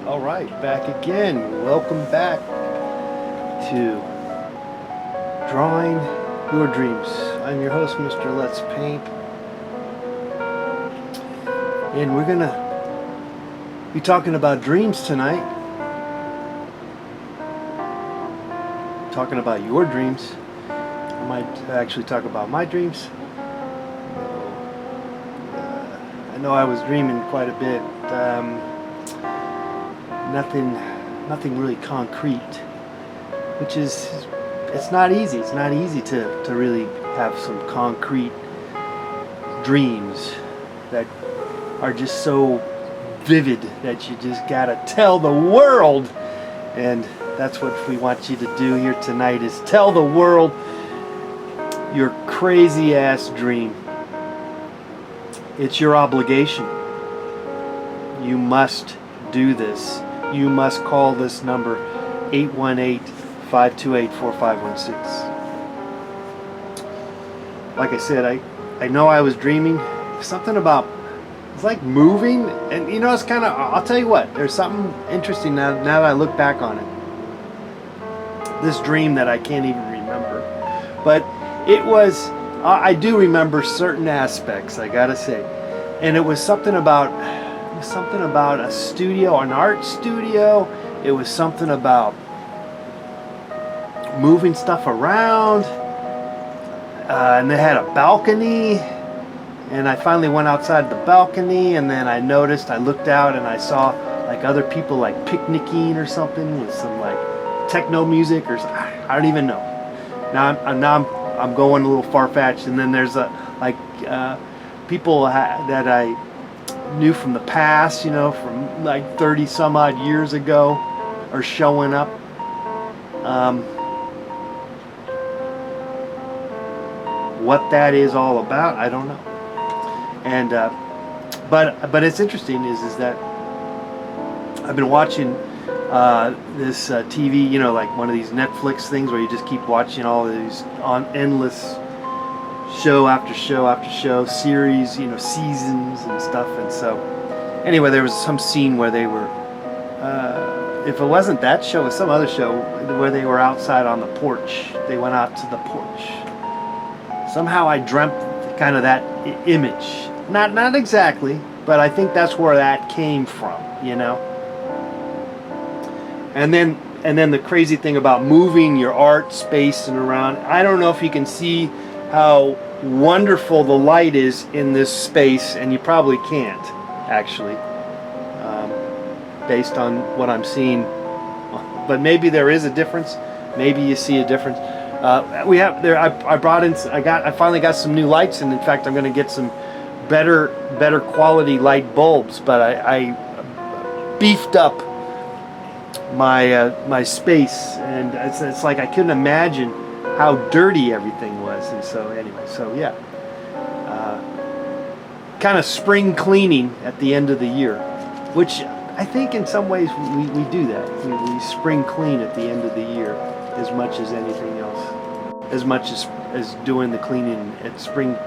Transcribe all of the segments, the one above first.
All right, back again. Welcome back to Drawing Your Dreams. I'm your host, Mr. Let's Paint. And we're going to be talking about dreams tonight. Talking about your dreams. I might actually talk about my dreams. I know I was dreaming quite a bit. Nothing really concrete, which is, it's not easy. It's not easy to really have some concrete dreams that are just so vivid that you just gotta tell the world. And that's what we want you to do here tonight, is tell the world your crazy ass dream. It's your obligation. You must do this. You must call this number 818-528-4516. Like I said, I know I was dreaming something about, it's like moving, and you know, it's kind of, I'll tell you what, there's something interesting now that I look back on it. This dream that I can't even remember, but it was, I do remember certain aspects, I gotta say, and it was something about a studio, an art studio. It was something about moving stuff around, and they had a balcony, and I finally went outside the balcony, and then I looked out and I saw like other people like picnicking or something with some like techno music or something. I don't even know. Now I'm going a little far-fetched, and then there's people that I knew from the past, you know, from like 30 some odd years ago, are showing up. What that is all about, I don't know. And but it's interesting is that I've been watching this TV, you know, like one of these Netflix things where you just keep watching all of these on endless show after show after show, series, you know, seasons and stuff. And so anyway, there was some scene where they were, if it wasn't that show, it was some other show where they were outside on the porch. They went out to the porch. Somehow I dreamt kind of that image. Not exactly, but I think that's where that came from, you know. And then the crazy thing about moving your art space and around, I don't know if you can see how wonderful the light is in this space, and you probably can't actually, based on what I'm seeing, but maybe there is a difference. Maybe you see a difference. We have there. I finally got some new lights, and in fact I'm going to get some better quality light bulbs. But I beefed up my space, and it's like I couldn't imagine how dirty everything was. And so anyway, so yeah, kind of spring cleaning at the end of the year, which I think in some ways we do that. We spring clean at the end of the year as much as anything else, as much as doing the cleaning at spring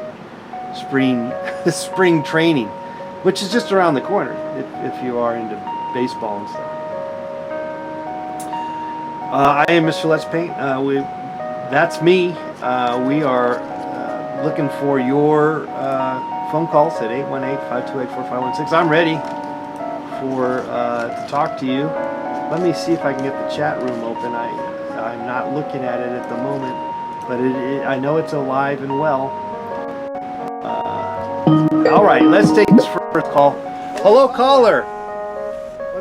training, which is just around the corner if you are into baseball and stuff. I am Mr. Let's Paint. That's me. We are looking for your phone calls at 818-528-4516. I'm ready to talk to you. Let me see if I can get the chat room open. I'm not looking at it at the moment, but I know it's alive and well. All right, let's take this first call. Hello, caller.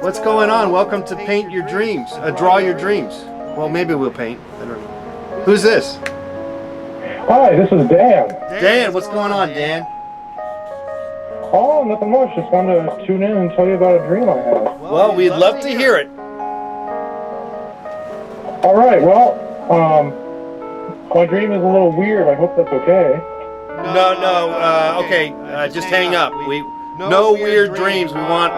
What's going on? Welcome to Paint Your Dreams. Draw Your Dreams. Well, maybe we'll paint. I don't know. Who's this? Hi, this is Dan. Dan, what's going on, Dan? Oh, nothing much. Just wanted to tune in and tell you about a dream I had. Well, we'd love to hear it. All right, well, my dream is a little weird. I hope that's okay. No, okay, just hang up. No weird dreams. We want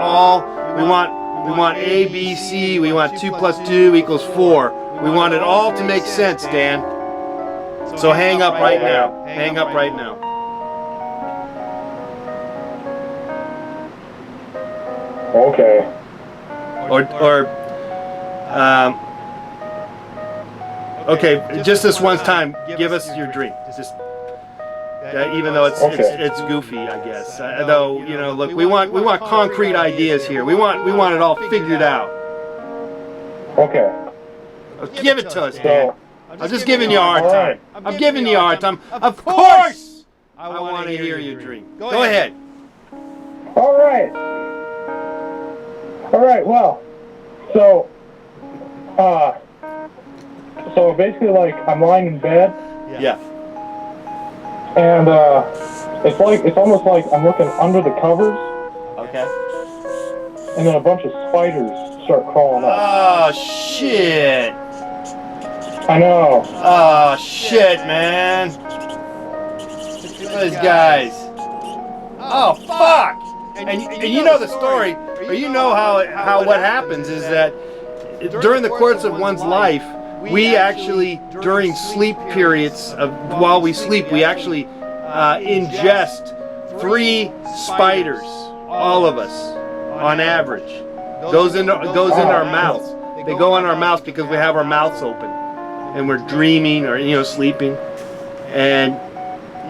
A, B, C. We want 2 + 2 = 4. We want it all to make sense, Dan. So hang up right now. Hang up right now. Okay. Okay, just this one time, give us your dream. Just even though it's goofy, I guess. Though look, we want concrete ideas here. We want it all figured out. Okay. Give it to us, Dan. I'm just giving you a hard time. I'm giving you a hard time. Of course, I want to hear your dream. Go ahead. All right. Well, so basically, like, I'm lying in bed. Yeah. And it's almost like I'm looking under the covers. Okay. And then a bunch of spiders start crawling up. Oh shit. I know. Oh shit, man. Look at those guys. Oh fuck. And you know the story, or you know how what happens is that during the course of one's life, we actually, during sleep periods while we sleep, we actually ingest 3 spiders, all of us, on average. Goes into our mouths. They go in our mouths because we have our mouths open, and we're dreaming or sleeping, and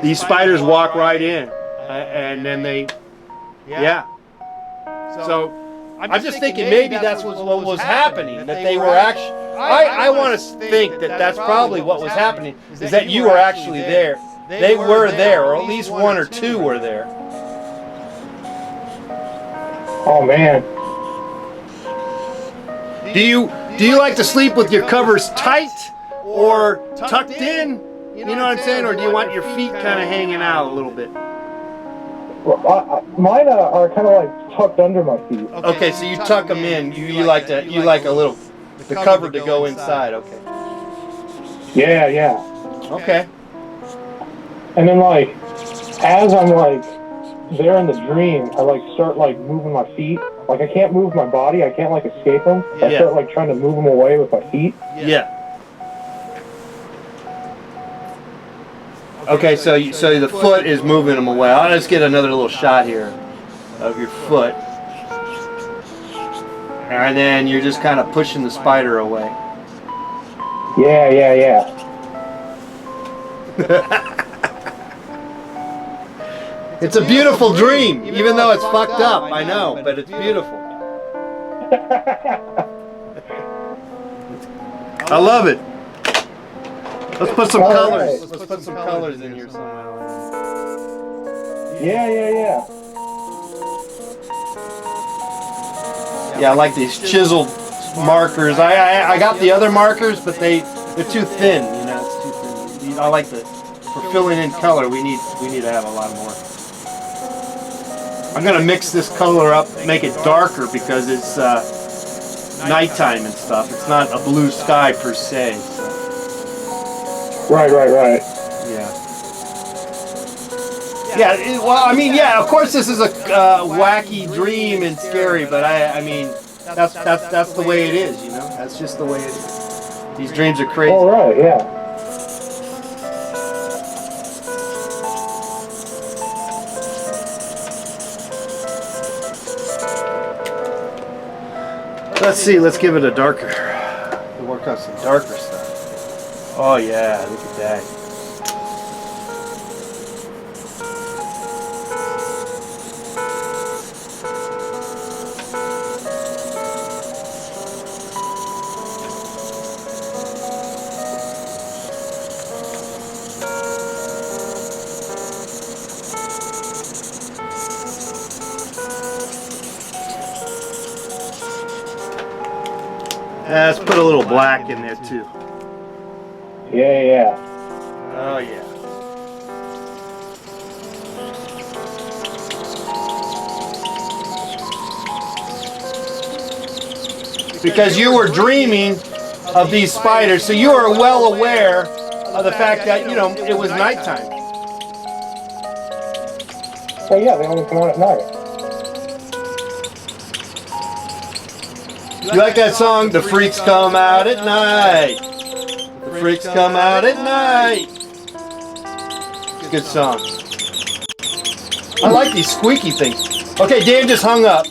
these spiders walk right in, and then they, yeah. So I'm just thinking maybe that's what was happening. That they were actually. I want to think that that's probably what was happening, is that you were actually there. They were there, or at least 1 or 2 were there. Oh man. Do you like to sleep with your covers tight or tucked in? You know what I'm saying? Or do you want your feet kind of hanging out a little bit? Well, mine are kind of like tucked under my feet. Okay, so you tuck them in. You like a little the cover to go inside. Okay. Yeah. Okay. And then, like, as I'm like there in the dream, I like start like moving my feet. Like, I can't move my body. I can't like escape them. I start like trying to move them away with my feet. Yeah. Okay, so the foot is moving them away. I'll just get another little shot here of your foot. And then you're just kind of pushing the spider away. Yeah. It's a beautiful dream, even though it's fucked up, I know, but it's beautiful. I love it. Let's put some colors. Right. Let's put some colors in here somehow. Yeah. Yeah, I like these chiseled markers. I got the other markers, but they're too thin. It's too thin. I like for filling in color. We need to have a lot more. I'm gonna mix this color up, make it darker because it's nighttime and stuff. It's not a blue sky per se. So. Right. Yeah. Well, I mean, yeah. Of course, this is a wacky dream and scary, but I mean, that's the way it is. That's just the way it is. These dreams are crazy. All right. Yeah. Let's see. Let's give it a darker. We'll work on some darker stuff. Oh yeah, look at that. Let's put a little black in there too. Yeah. Oh yeah. Because you were dreaming of these spiders, so you are well aware of the fact that, it was nighttime. Well, yeah, they only come out at night. You like that song? The freaks come out at night. The freaks come out at night. Good song. I like these squeaky things. Okay, Dan just hung up.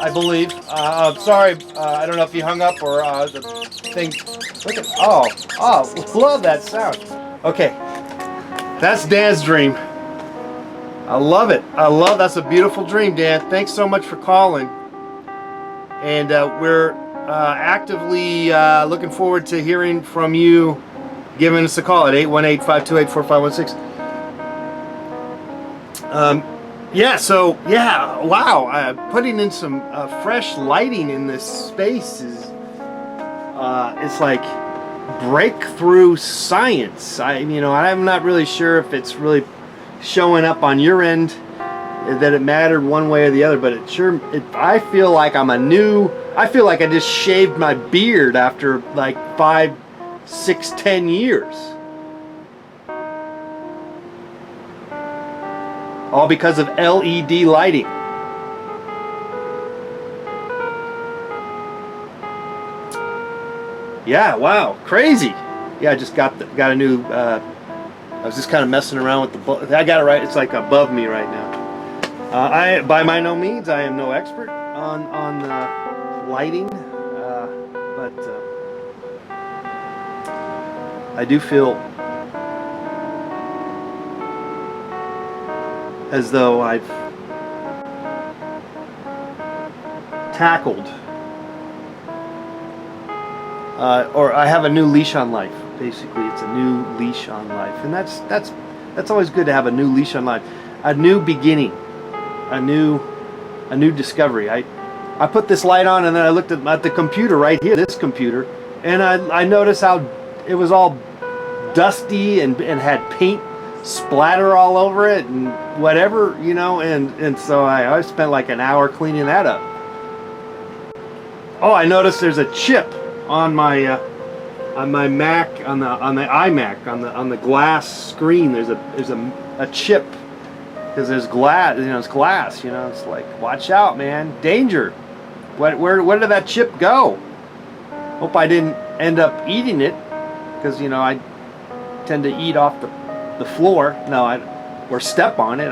I believe. Sorry, I don't know if you hung up or the thing. Look at, oh, love that sound. Okay, that's Dan's dream. I love it. That's a beautiful dream, Dan. Thanks so much for calling. And we're actively looking forward to hearing from you, giving us a call at 818-528-4516. Wow, putting in some fresh lighting in this space is, it's like breakthrough science. I'm not really sure if it's really showing up on your end that it mattered one way or the other, but I feel like I feel like I just shaved my beard after like 5, 6, 10 years. All because of LED lighting. Yeah, wow, crazy. Yeah, I just got a new, I was just kind of messing around with I got it right, it's like above me right now. By no means, I am no expert on lighting, but I do feel as though I've tackled, or I have a new leash on life. Basically, it's a new leash on life, and that's always good to have a new leash on life, a new beginning, a new discovery. I put this light on, and then I looked at the computer right here, this computer, and I noticed how it was all dusty and had paint splatter all over it and whatever, and so I spent like an hour cleaning that up. Oh, I noticed there's a chip on my Mac, on the iMac, on the glass screen. There's a chip because there's glass, it's glass, it's like, watch out, man, danger. Where did that chip go? Hope I didn't end up eating it, because I tend to eat off the floor. Or step on it.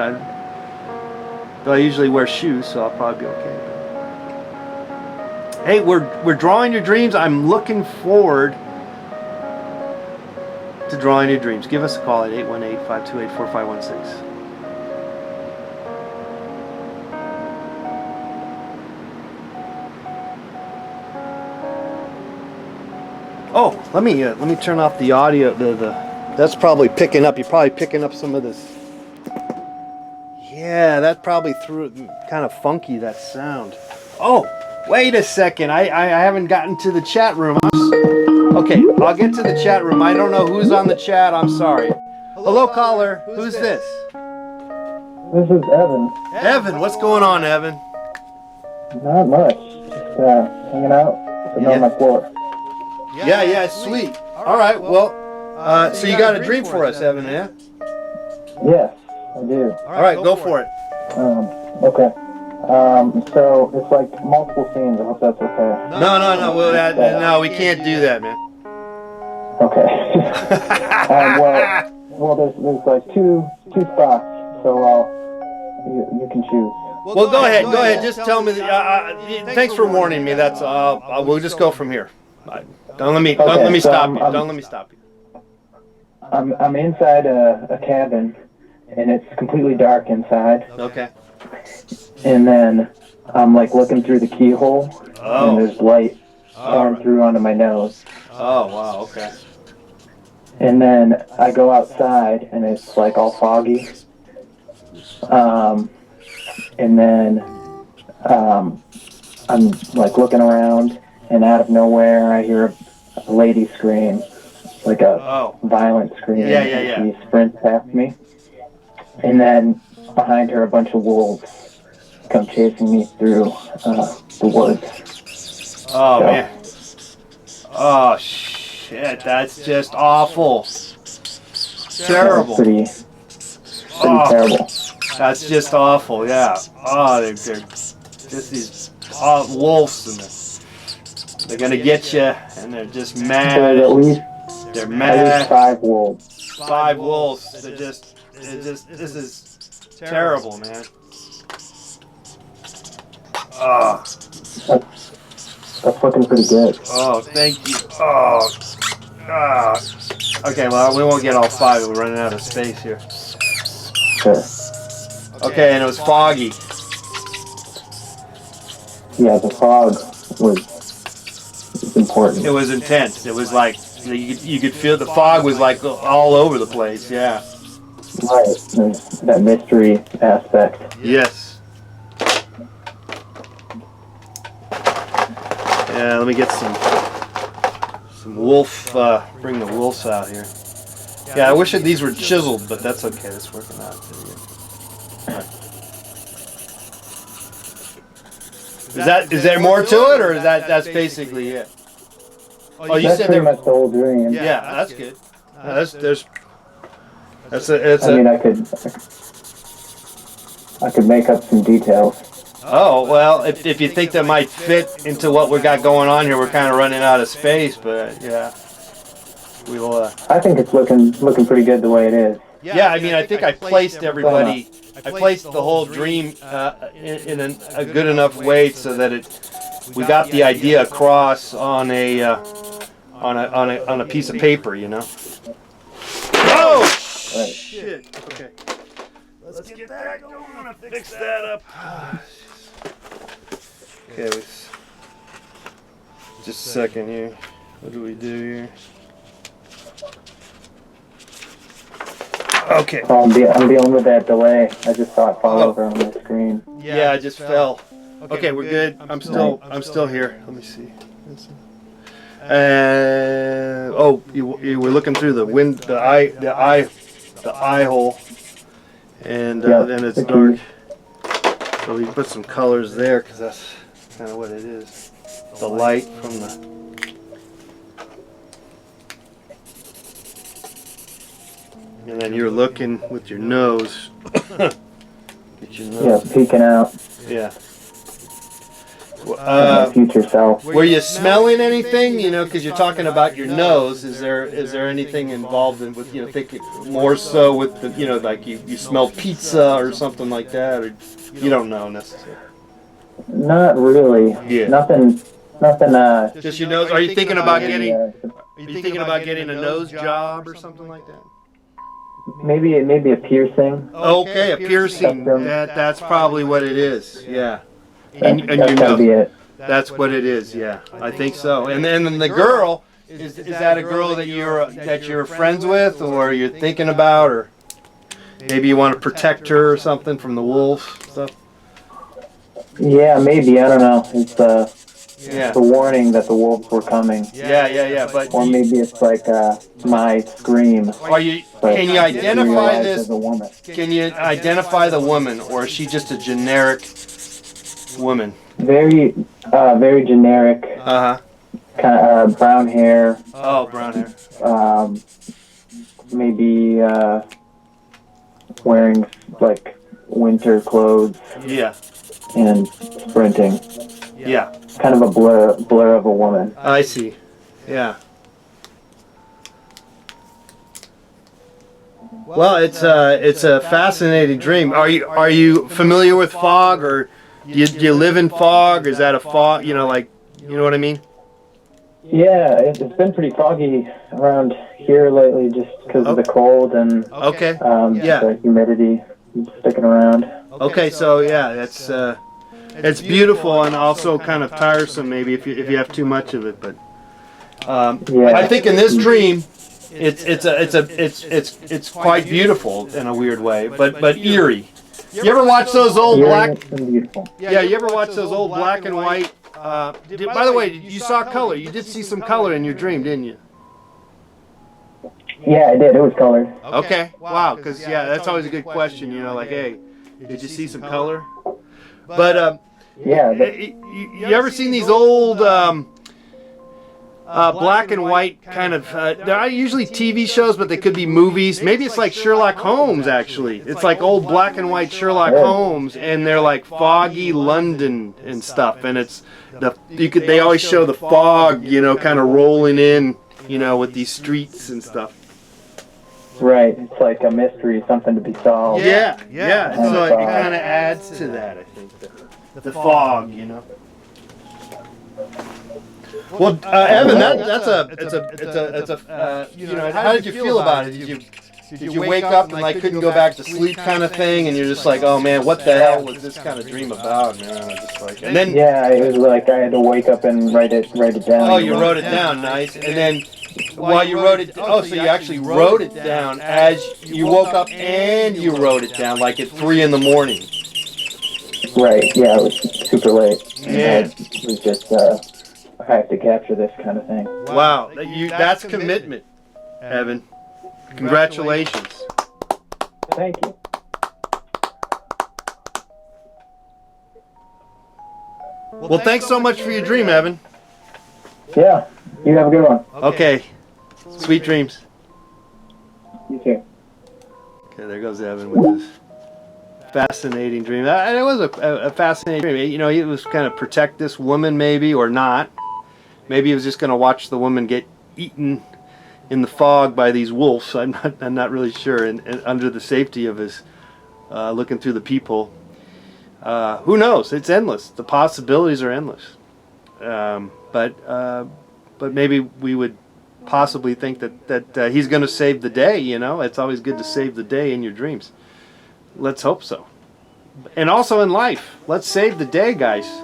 Though I usually wear shoes, so I'll probably be okay. Hey, we're drawing your dreams. I'm looking forward to drawing your dreams. Give us a call at 818-528-4516. Oh, let me turn off the audio. That's probably picking up. You're probably picking up some of this. Yeah, that probably threw kind of funky, that sound. Oh, wait a second. I haven't gotten to the chat room. Okay, I'll get to the chat room. I don't know who's on the chat. I'm sorry. Hello, caller. Who's this? This is Evan. Evan, what's going on, Evan? Not much. Just hanging out, sitting on my floor. Yeah, sweet. All right, well, so you got a dream for us, Evan, yeah? Yes, I do. All right, go for it. Okay. So it's like multiple scenes. I hope that's okay. No. No, we can't do that, man. Okay. Well, there's like two spots, so you can choose. Well, go ahead. Just tell me. Thanks for warning me. That's we'll just go from here. Don't let me stop you. Don't let me stop you. I'm inside a cabin, and it's completely dark inside. Okay. And then I'm like looking through the keyhole, and there's light pouring through onto my nose. Oh, wow, okay. And then I go outside, and it's like all foggy. And then I'm like looking around, and out of nowhere I hear a lady scream, like a violent scream. Yeah. She sprints past me, and then behind her a bunch of wolves come chasing me through the woods. Oh, man. Oh, shit, that's just awful. Terrible. Pretty terrible. That's just awful, yeah. Oh, they're just these wolves, and they're gonna get you, and they're just mad. They're mad. At least 5 wolves. 5 wolves. This is terrible, man. Oh, That's looking pretty good. oh, thank you. Oh, ah. Okay, well, we won't get all 5. We're running out of space here. Sure. Okay, and it was foggy. Yeah, the fog was important. It was intense. It was like, you could feel the fog was like all over the place, yeah. Right, there's that mystery aspect. Yes. Yeah, let me get some wolf, bring the wolves out here. Yeah, I wish that these were chiseled, but that's okay. That's working out. Is there more to it, or is that's basically it? Oh, you That's said pretty there. much the whole dream. Yeah, that's good. It's I mean, I could make up some details. Oh, well, if you think that might fit into what we got going on here, we're kind of running out of space, but yeah. We'll, I think it's looking pretty good the way it is. yeah, I mean, I think I placed everybody, I placed the whole dream in a good enough way so that we got the idea across on a piece of paper, you know. Oh, Right. shit. Okay. Let's get that going. I'm gonna fix that up. Okay, just a second here. What do we do here? Okay. So I'm dealing with that delay. I just saw it fall over on the screen. Yeah, I just fell. Okay, we're good. I'm still here. Let me see. Oh, you were looking through the eye hole, and then it's dark. So we put some colors there because that's kind of what it is. The light from the. And then you're looking with your nose. Get your nose. Yeah, peeking out. Yeah. My future self. Were you smelling anything? You know, because you're talking about your nose. Is there anything involved in with thinking more so with the like you smell pizza or something like that, or you don't know necessarily? Not really. Yeah. Nothing. Just your nose. Are you thinking about getting? Are you thinking about getting a nose job or something like that? Maybe a piercing. Okay, a piercing. That's probably what it is. Yeah. And That's you gotta be know, it. that's what it is. Yeah, I think so. And then the girl is that a girl that you're friends with, or you're thinking about, or maybe you want to protect her or something from the wolves stuff? Yeah, maybe. I don't know. It's the Yeah. warning that the wolves were coming. Yeah. But Or maybe it's like my scream. are you? But Can you identify realized this? as a woman. Can you identify the woman, or is she just a generic woman? Very generic. Uh huh. Kind of brown hair. Oh, brown hair. Maybe wearing like winter clothes Yeah. and sprinting. Yeah. Kind of a blur of a woman. I see. Yeah. Well, it's a fascinating dream. Are you familiar with fog, or do you live in fog? Is that a fog? You know what I mean? Yeah, it's been pretty foggy around here lately, just because of the cold and Okay. the humidity sticking around. Okay. So yeah, it's beautiful and also kind of tiresome maybe if you have too much of it. But I think in this dream, it's quite beautiful in a weird way, but eerie. You ever watch those old black? And beautiful. Yeah, you ever watch those old black and white? By the way, you saw color. You did see some color in your dream, didn't you? Yeah, I did. It was colored. Okay. Wow. Because that's always a good question. Like, hey, did you see some color? But Yeah. you ever seen these old black and white kind of? They're usually TV shows, but they could be movies. Maybe it's like Sherlock Holmes. Actually, it's like old black and white Sherlock Holmes, and they're like foggy London and stuff. And it's they always show the fog, kind of rolling in, with these streets and stuff. Right. It's like a mystery, something to be solved. Yeah. So it kind of adds to that, I think. the fog, you know. Well, Evan, that's a you know, how did you feel about it? Did you wake up and like couldn't go back to sleep kind of thing, and you're just like, oh man, what the hell was this kind of dream about, man? Just like, and then yeah, it was like I had to wake up and write it down. oh, you wrote it down, nice. And then while you wrote it, oh, so you actually wrote it down as you woke up, and you wrote it down like at 3 in the morning. Right. Yeah, it was super late. Yeah. It was just I have to capture this kind of thing. Wow, that's commitment, Evan. Congratulations. Thank you. Well, thanks so much for your dream, Evan. Yeah, you have a good one. Okay. Sweet dreams. You too. Okay, there goes Evan with his fascinating dream. And it was a fascinating dream. You know, he was kind of protect this woman, maybe, or not. Maybe he was just going to watch the woman get eaten in the fog by these wolves. I'm not really sure. And under the safety of his looking through the peephole. Who knows? It's endless. The possibilities are endless. But maybe we would possibly think that he's going to save the day. You know, it's always good to save the day in your dreams. Let's hope so. And also in life, let's save the day, guys.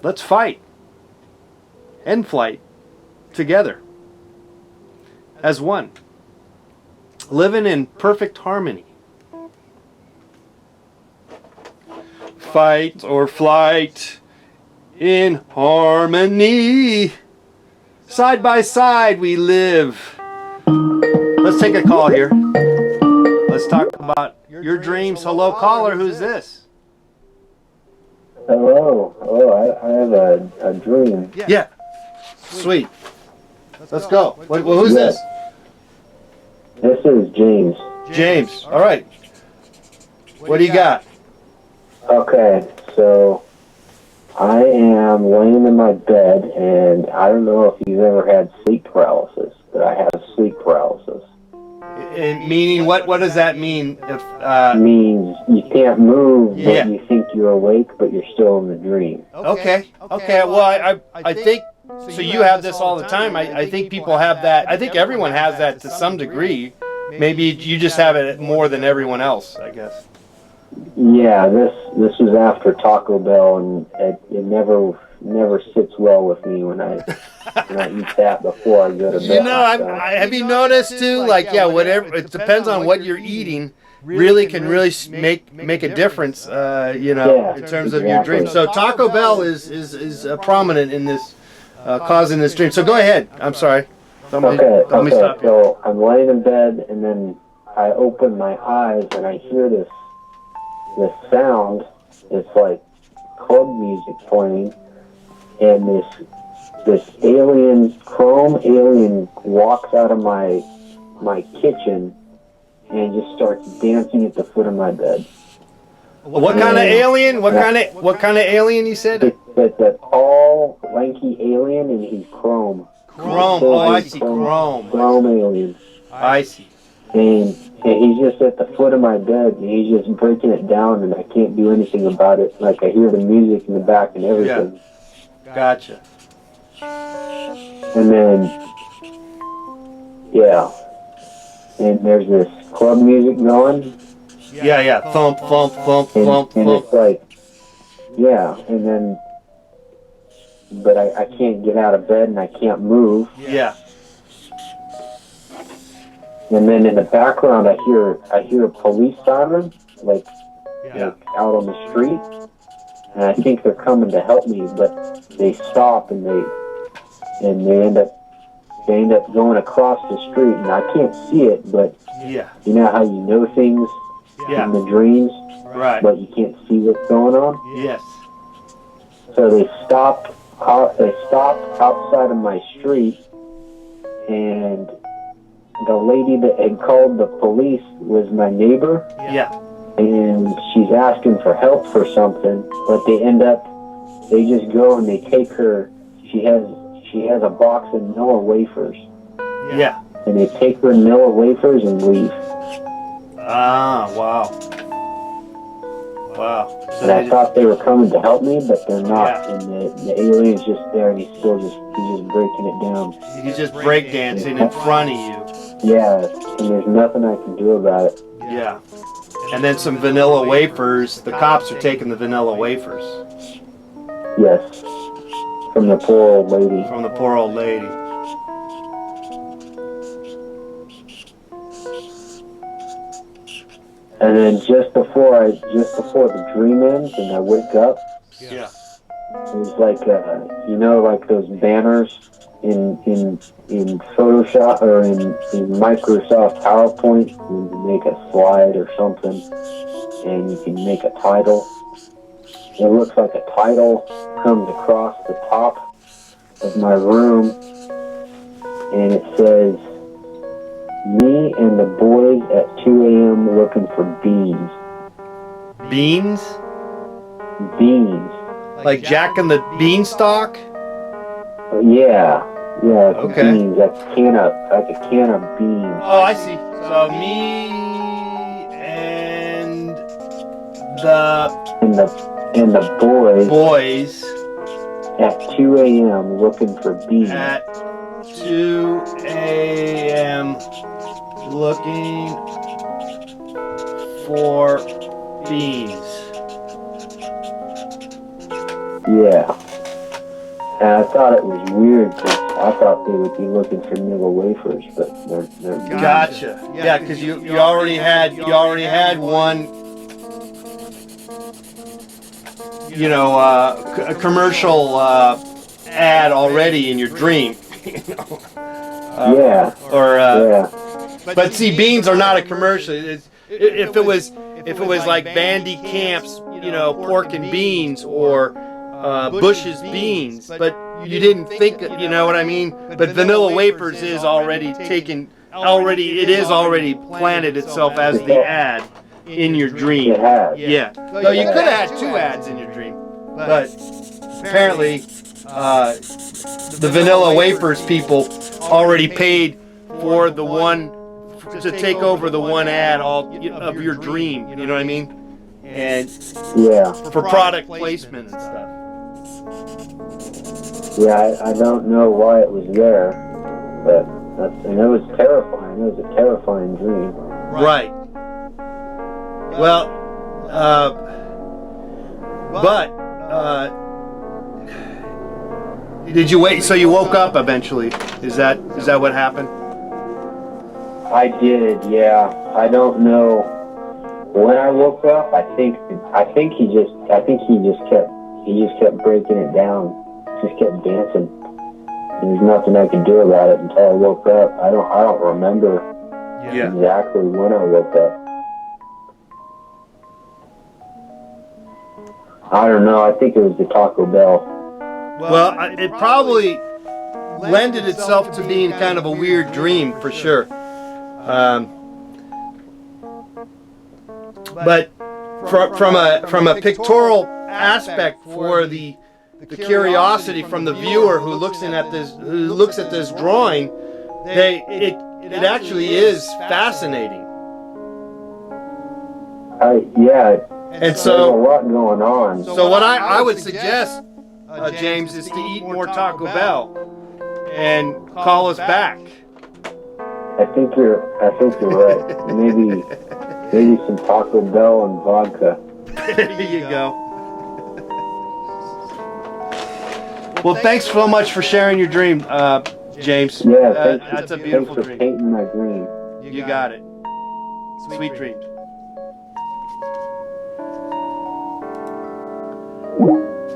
Let's fight and flight together as one, living in perfect harmony. Fight or flight in harmony. Side by side we live. Let's take a call here. Let's talk about your dreams. Hello, caller. Who's this? Hello. Oh, I have a dream. Yeah. Sweet. Let's go. Who's this? This is James. James. All right. What do you got? Okay, so I am laying in my bed, and I don't know if you've ever had sleep paralysis, but I have sleep paralysis. Meaning, what does that mean? If Means you can't move, Yeah. but you think you're awake, but you're still in the dream. Okay. Well, I think so. You have this all the time. I think people have that. I think everyone has that to some degree. Maybe you just have it more than everyone else, I guess. Yeah, this was after Taco Bell, and it never sits well with me when I eat that before I go to bed. You know, so. have you noticed too? Like, yeah, whatever. It depends on what you're eating. Really can make a difference. You know, Yeah, in terms of your dream. So Taco Bell is prominent in this, causing this dream. So go ahead. I'm sorry. Let me stop you. So I'm laying in bed, and then I open my eyes, and I hear this sound. It's like club music playing, and this chrome alien walks out of my kitchen and just starts dancing at the foot of my bed. What kind of alien? What kind of alien you said? It's a tall, lanky alien, and he's chrome. Chrome. Oh, I see. Chrome. Chrome alien. I see. And he's just at the foot of my bed, and he's just breaking it down, and I can't do anything about it. Like, I hear the music in the back and everything. Yeah. Gotcha. And then, yeah. And there's this club music going. Yeah. Thump, thump, thump, And, thump, and thump. it's like, yeah. And then, but I can't get out of bed, and I can't move. Yeah. And then in the background, I hear a police siren, like out on the street, and I think they're coming to help me, but they stop and they end up going across the street, and I can't see it, but you know how you know things in the dreams, Right. but you can't see what's going on. Yes. So they stopped outside of my street, and the lady that had called the police was my neighbor. Yeah. And she's asking for help for something, but they just go and they take her. She has a box of Nilla wafers. Yeah. And they take her Nilla wafers and leave. Ah, wow. Wow. So And I they thought they were coming to help me, but they're not. Yeah. And the alien's just there, and he's just breaking it down. he's just breakdancing in front of you. Yeah, and there's nothing I can do about it. Yeah. And then some vanilla wafers. The cops are taking the vanilla wafers Yes, from the poor old lady. from the poor old lady. And then just before the dream ends and I wake up, Yeah. it was like you know, like those banners in Photoshop or in Microsoft PowerPoint, when you make a slide or something, and you can make a title. It looks like a title comes across the top of my room, and it says, "Me and the boys at 2 a.m. looking for beans." Beans? Beans. Like Jack and the Beanstalk? Yeah, like Okay. beans, like a can of beans. Oh, I see. So me and the And the boys at 2 a.m. looking for beans. at 2 a.m. looking for beans. Yeah. And I thought it was weird because I thought they would be looking for niggle wafers, but they're Gotcha. Yeah, because you already had one, you know, a commercial ad already in your dream. yeah. Or Yeah. but see, beans are not a commercial. If it was like Bandy Camp's, you know, pork and beans, or Bush's beans, but you didn't think, you know what I mean? But vanilla wafers is already planted itself as the ad in your dream. It has. Yeah. So you could have had two ads in your dream, but apparently the vanilla wafers people already paid for the one to take over the one ad of your dream. You know what I mean? And Yeah. for product placement and stuff. Yeah, I don't know why it was there, but and it was terrifying. It was a terrifying dream. Right. Well, did you wait? So you woke up eventually? Is that what happened? I did, yeah. I don't know when I woke up. I think he just kept breaking it down. Just kept dancing. There's nothing I could do about it until I woke up. I don't remember exactly when I woke up. I don't know. I think it was the Taco Bell. Well, it probably lended itself to being kind of a weird dream for sure. But from a pictorial aspect, for the curiosity from the viewer who looks at this drawing, it actually is fascinating. Yeah. And There's a so lot going on. So what I would suggest, James, is to eat more Taco Bell and call us back. I think you're right. Maybe some Taco Bell and vodka. There you go. Well, thanks so much for sharing your dream, James. Yeah, that's a beautiful thanks for dream. painting my dream. You got it. Sweet dreams.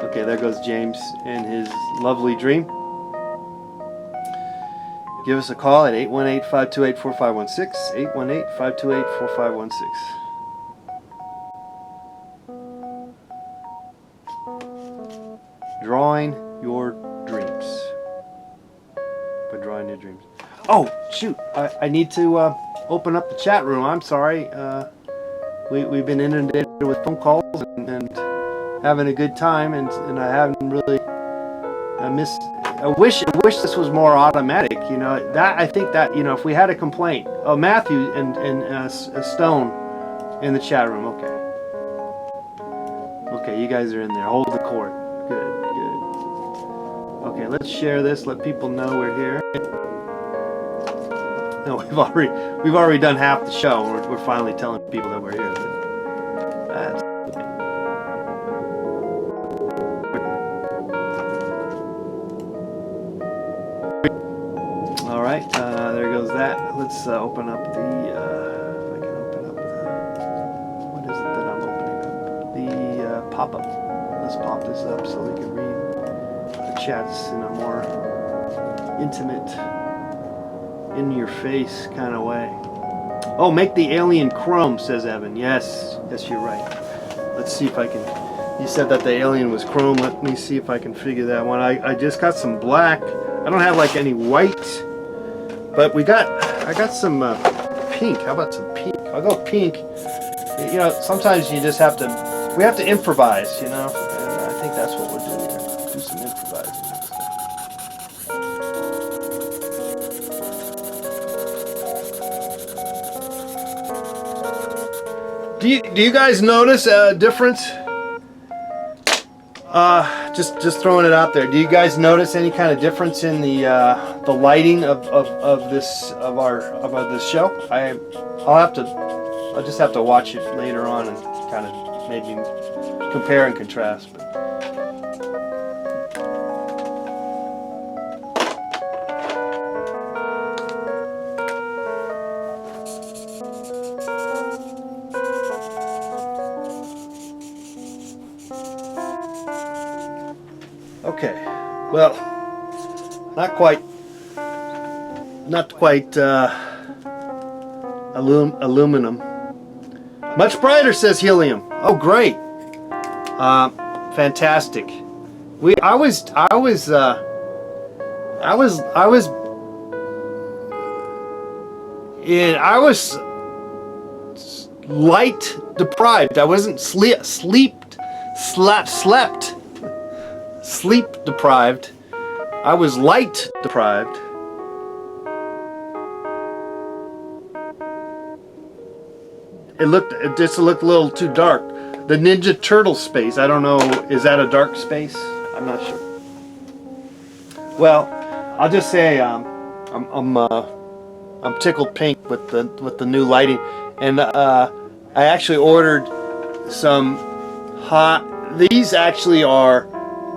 Okay, there goes James and his lovely dream. Give us a call at 818-528-4516, 818-528-4516. Drawing your dreams. By drawing your dreams. Oh, shoot. I need to open up the chat room. I'm sorry. We've been inundated with phone calls and having a good time, and I haven't really I wish this was more automatic, you know. I think that, you know, if we had a complaint. Oh, Matthew and Stone in the chat room. Okay. Okay, you guys are in there. Hold the court. Good, good. Okay, let's share this. Let people know we're here. No, we've already done half the show. We're finally telling people that we're here. That's all right. There goes that. Let's open up the. If I can open up the. What is it that I'm opening up? The pop-up. Let's pop this up so we can read the chats in a more intimate, in-your-face kind of way. Oh, make the alien chrome, says Evan. Yes, yes, you're right. Let's see if I can. You said that the alien was chrome. Let me see if I can figure that one. I just got some black. I don't have like any white, but I got some pink. How about some pink? I'll go pink. You know, sometimes you just have to. We have to improvise, you know. And I think that's what we'll do here. Do some improvising. Do you guys notice a difference? Just throwing it out there. Do you guys notice any kind of difference in the lighting of this show? I'll just have to watch it later on and kind of maybe compare and contrast. But. Okay, well, not quite aluminum. Much brighter, says helium. Oh, great, fantastic. I was light deprived. I wasn't sleep deprived. I was light deprived. It just looked a little too dark. The Ninja Turtle space, I don't know, is that a dark space? I'm not sure. Well, I'll just say I'm tickled pink with the new lighting, and I actually ordered some these actually are.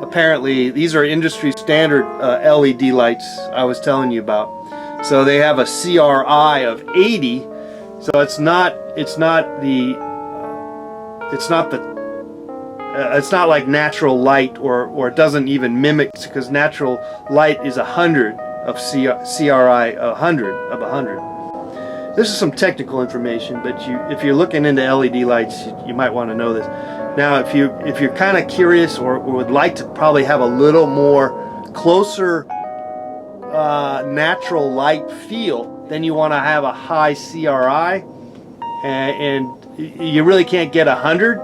Apparently, these are industry standard LED lights I was telling you about. So they have a CRI of 80. So it's not like natural light, or it doesn't even mimic, because natural light is 100 of CRI 100 of 100. This is some technical information, but if you're looking into LED lights, you might want to know this. Now, if you're kind of curious or would like to probably have a little more closer natural light feel, then you want to have a high CRI, and you really can't get 100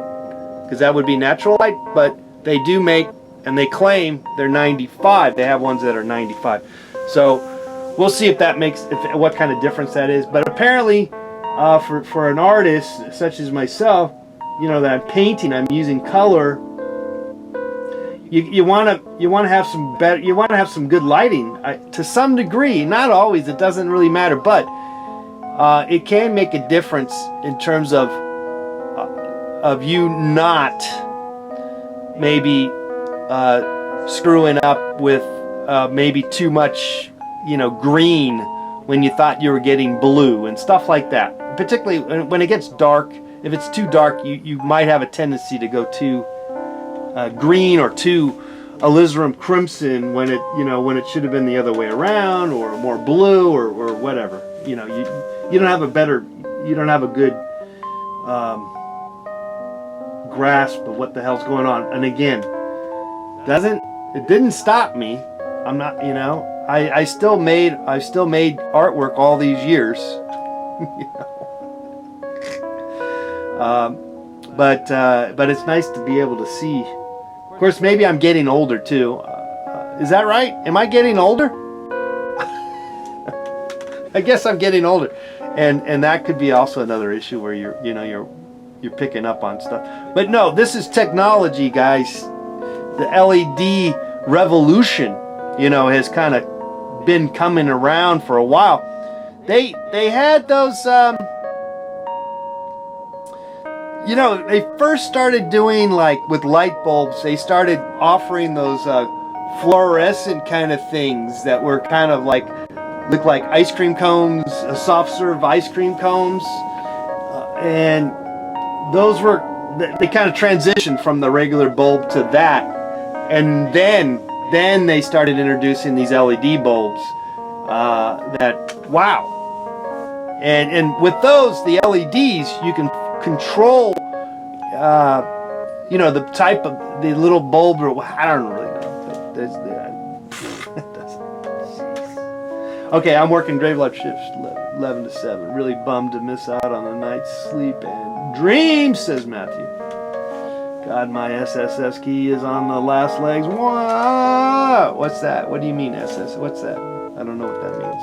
because that would be natural light, but they do make, and they claim they're 95. They have ones that are 95. So we'll see if that makes, what kind of difference that is. But apparently, for an artist such as myself, you know, that I'm painting, I'm using color. You want to have some better. You want to have some good lighting to some degree. Not always. It doesn't really matter, but it can make a difference in terms of you not maybe screwing up with maybe too much, you know, green when you thought you were getting blue and stuff like that. Particularly when it gets dark. If it's too dark, you might have a tendency to go too green or too alizarin crimson when it should have been the other way around, or more blue, or whatever. You know, you don't have a good grasp of what the hell's going on. And again, it didn't stop me. I'm not, you know, I still made artwork all these years. You know. But it's nice to be able to see. Of course, maybe I'm getting older too. Is that right? Am I getting older? I guess I'm getting older, and that could be also another issue where you're you're picking up on stuff. But no, this is technology, guys. The LED revolution, you know, has kind of been coming around for a while. They had those, you know, they first started doing, like with light bulbs, they started offering those fluorescent kind of things that were kind of like, looked like ice cream cones, soft serve ice cream cones, and those were, they kind of transitioned from the regular bulb to that, and then they started introducing these LED bulbs that, wow. And with those, the LEDs, you can control, you know, the type of, the little bulb, or I don't really know. Okay, I'm working graveyard shifts 11 to 7. Really bummed to miss out on a night's sleep and dreams, says Matthew. God, my SSS key is on the last legs. What? What's that? What do you mean SS? What's that? I don't know what that means.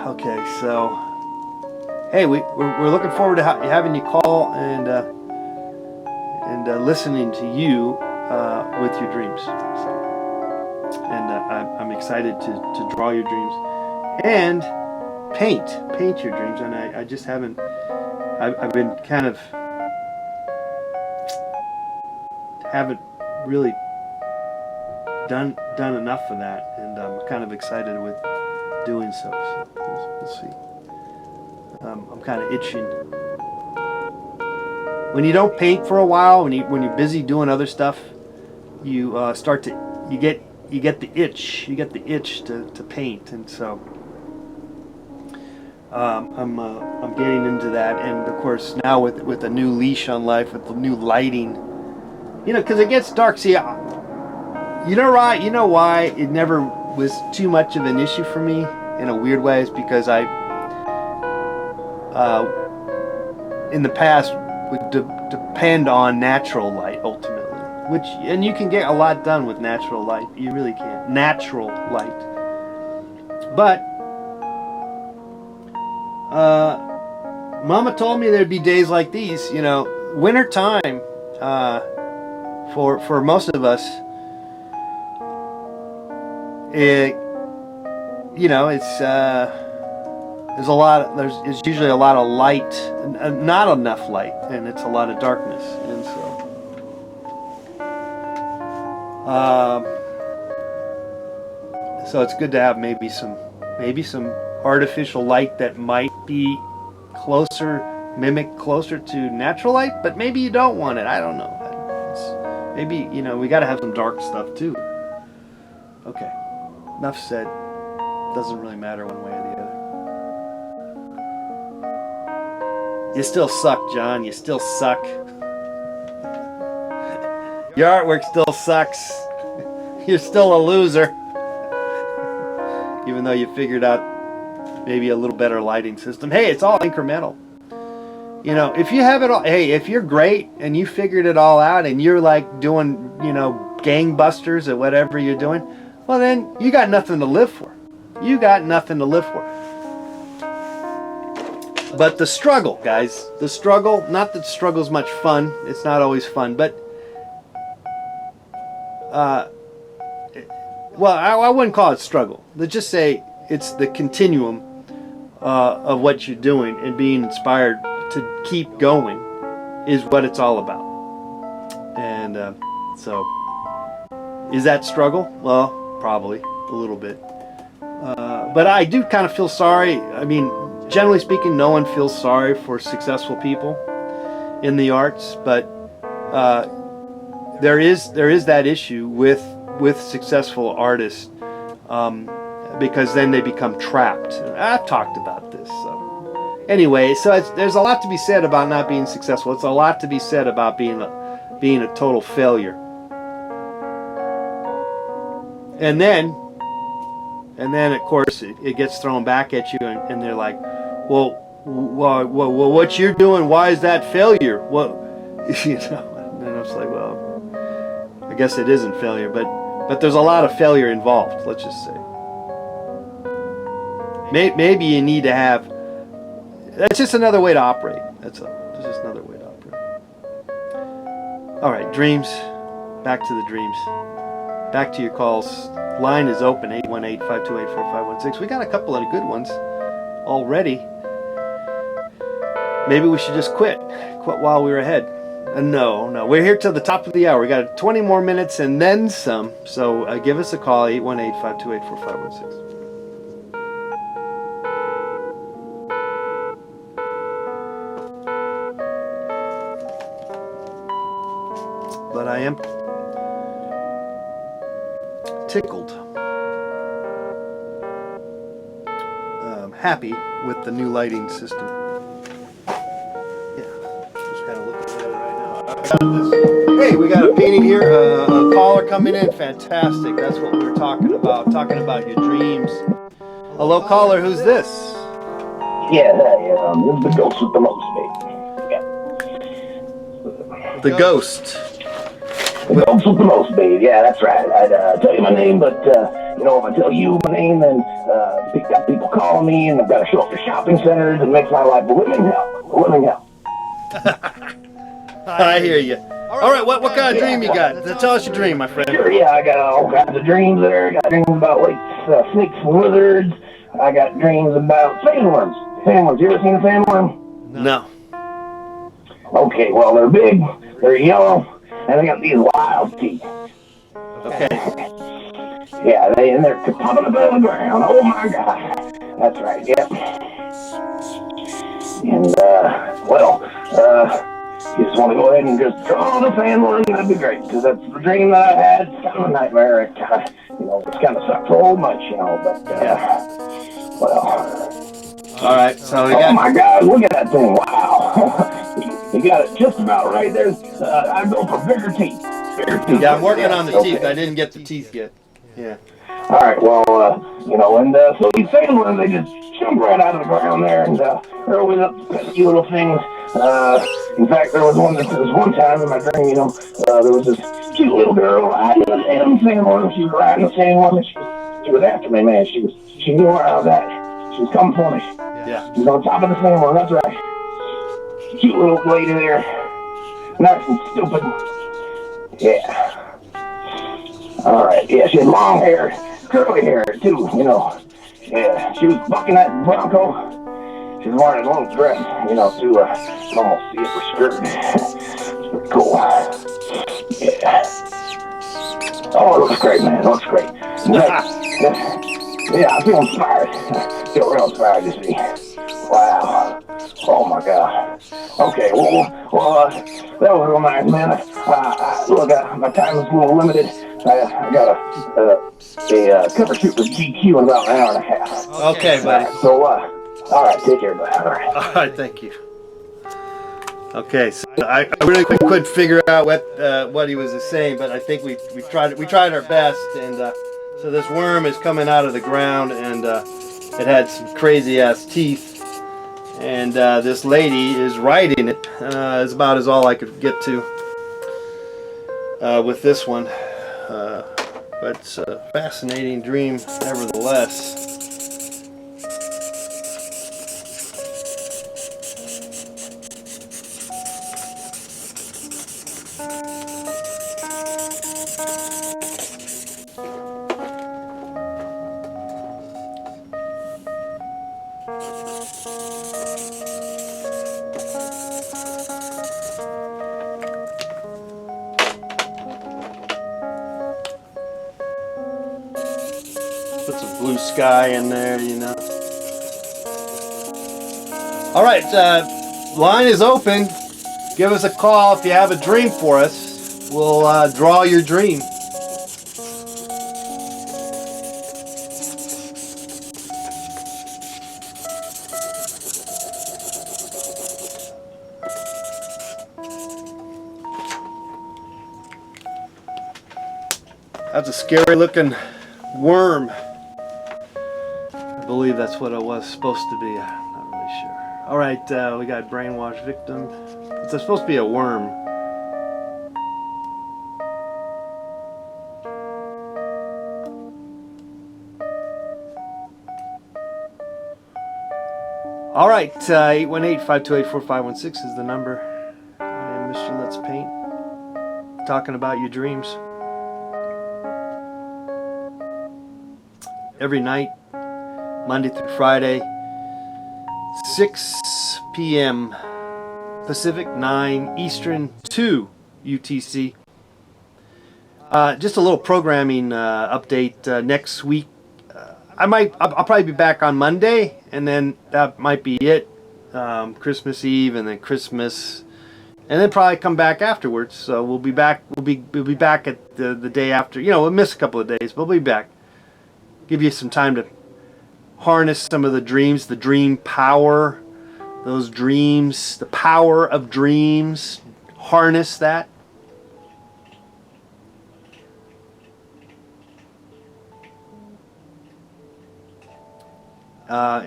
Okay, so hey, we're looking forward to having you call and listening to you with your dreams. So, and I'm excited to draw your dreams and paint your dreams. And I just haven't. I've been kind of haven't really done enough of that, and I'm kind of excited with doing so. So we'll see. I'm kind of itching. When you don't paint for a while, when you're busy doing other stuff, you get the itch. You get the itch to paint, and so I'm getting into that. And of course now with a new leash on life, with the new lighting, you know, because it gets dark. See, you know why it never was too much of an issue for me in a weird way is because I in the past would depend on natural light ultimately, and you can get a lot done with natural light. You really can. Natural light. But Mama told me there'd be days like these, you know, winter time, for most of us, you know, it's there's usually a lot of light, not enough light, and it's a lot of darkness, and so it's good to have maybe some artificial light that might be mimic closer to natural light, but maybe you don't want it. I don't know. Maybe, you know, we got to have some dark stuff too. Okay, enough said. Doesn't really matter one way or the other. You still suck, John. You still suck. Your artwork still sucks. You're still a loser. Even though you figured out maybe a little better lighting system. Hey, it's all incremental. You know, if you have it all, hey, if you're great and you figured it all out and you're like doing, you know, gangbusters at whatever you're doing, well then you got nothing to live for. You got nothing to live for. But the struggle, guys, the struggle, not that the struggle's much fun, it's not always fun, but well, I wouldn't call it struggle. Let's just say it's the continuum of what you're doing, and being inspired to keep going is what it's all about. And so, is that struggle? Well, probably a little bit. But I do kind of feel sorry. I mean, generally speaking, no one feels sorry for successful people in the arts, but there is that issue with successful artists, because then they become trapped. I've talked about this. So anyway, so there's a lot to be said about not being successful. It's a lot to be said about being a total failure. And then of course it gets thrown back at you, and they're like, well, what you're doing, why is that failure? What, you know? And I was like, well, I guess it isn't failure, but there's a lot of failure involved. Let's just say. Maybe you need to have That's just another way to operate. That's all. It's just another way to operate. All right, dreams. Back to the dreams. Back to your calls. Line is open, 818-528-4516. We got a couple of good ones already. Maybe we should just quit while we're ahead. No, we're here till the top of the hour. We got 20 more minutes and then some. So give us a call, 818-528-4516. But I am tickled, happy with the new lighting system. Yeah, just kind of looking at it right now. Hey, we got a painting here, a caller coming in. Fantastic. That's what we were talking about your dreams. Hello, caller. Who's this? Yeah, this is the ghost with the most, baby. The ghost. The ghost with the most, baby. Yeah, that's right. I'd tell you my name, but you know, if I tell you my name, then got people calling me, and I've got to show up to shopping centers, and it makes my life a living hell. I hear you. All right, what kind of dream you got? Tell us your dream, my friend. Sure, yeah, I got all kinds of dreams there. I got dreams about like snakes and lizards. I got dreams about sandworms. Sandworms. You ever seen a sandworm? No. Okay, well, they're big, they're yellow, and they got these wild teeth. Okay. Yeah, they're popping up out of the ground. Oh my God. That's right, yep. And, you just want to go ahead and just draw the sandworm, that'd be great, because that's the dream that I had. It's kind of a nightmare. It kind of, it's kind of sucked so much, but, well. All right, so we got... Oh my God, look at that thing, wow. You got it just about right there. I go for bigger teeth. Yeah, I'm working on the teeth. I didn't get the teeth yet. Yeah. All right, well, so these sandworms, they just jump right out of the ground there, and they're always up to pesky little things. In fact, there was one time in my dream, there was this cute little girl riding an sandworm. She was riding the sandworm, and she was after me, man. She knew where I was at. She was coming for me. Yeah. She was on top of the sandworm, that's right. Cute little lady there. Nice and stupid. Yeah. All right, yeah, she had long hair, curly hair, too, Yeah, she was bucking that bronco. She was wearing a little dress, to almost see it her skirt. It's pretty cool. Yeah. Oh, it looks great, man. It looks great. Yeah, I feel inspired. I feel real inspired, you see. Wow. Oh, my God. Okay, well, that was real nice, man. Look, my time is a little limited. I got a cover shoot with GQ in about an hour and a half. Okay, buddy. So, all right, take care, buddy. All right. All right, thank you. Okay, so I really couldn't figure out what he was saying, but I think we tried our best, and so this worm is coming out of the ground, and it had some crazy ass teeth, and this lady is riding it. Is about as all I could get to with this one. But it's a fascinating dream nevertheless. Put some blue sky in there, All right, line is open. Give us a call if you have a dream for us. We'll draw your dream. That's a scary looking worm. I believe that's what it was supposed to be. I'm not really sure. All right, we got brainwashed victim. It's supposed to be a worm. All right, 818-528-4516 is the number. And Mr. Let's Paint, talking about your dreams. Every night, Monday through Friday, 6 p.m. Pacific, 9 Eastern, 2 UTC. Just a little programming update. Next week, I'll probably be back on Monday, and then that might be it. Christmas Eve, and then Christmas, and then probably come back afterwards. So we'll be back. We'll be back at the day after. You know, we'll miss a couple of days, but we'll be back. Give you some time to harness some of the dreams, the dream power, those dreams, the power of dreams. Harness that.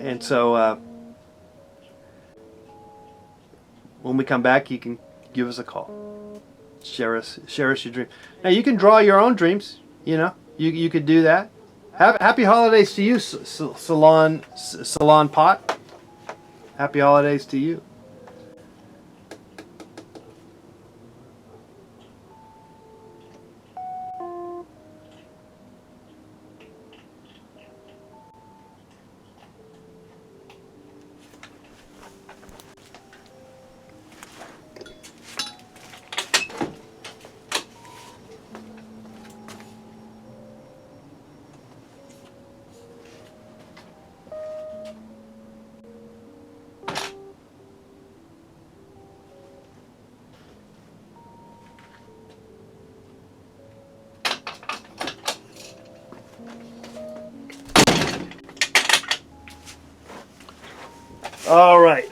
And so when we come back, you can give us a call. Share us your dream. Now you can draw your own dreams. You know, you could do that. Happy holidays to you, Salon Pot. Happy holidays to you. All right,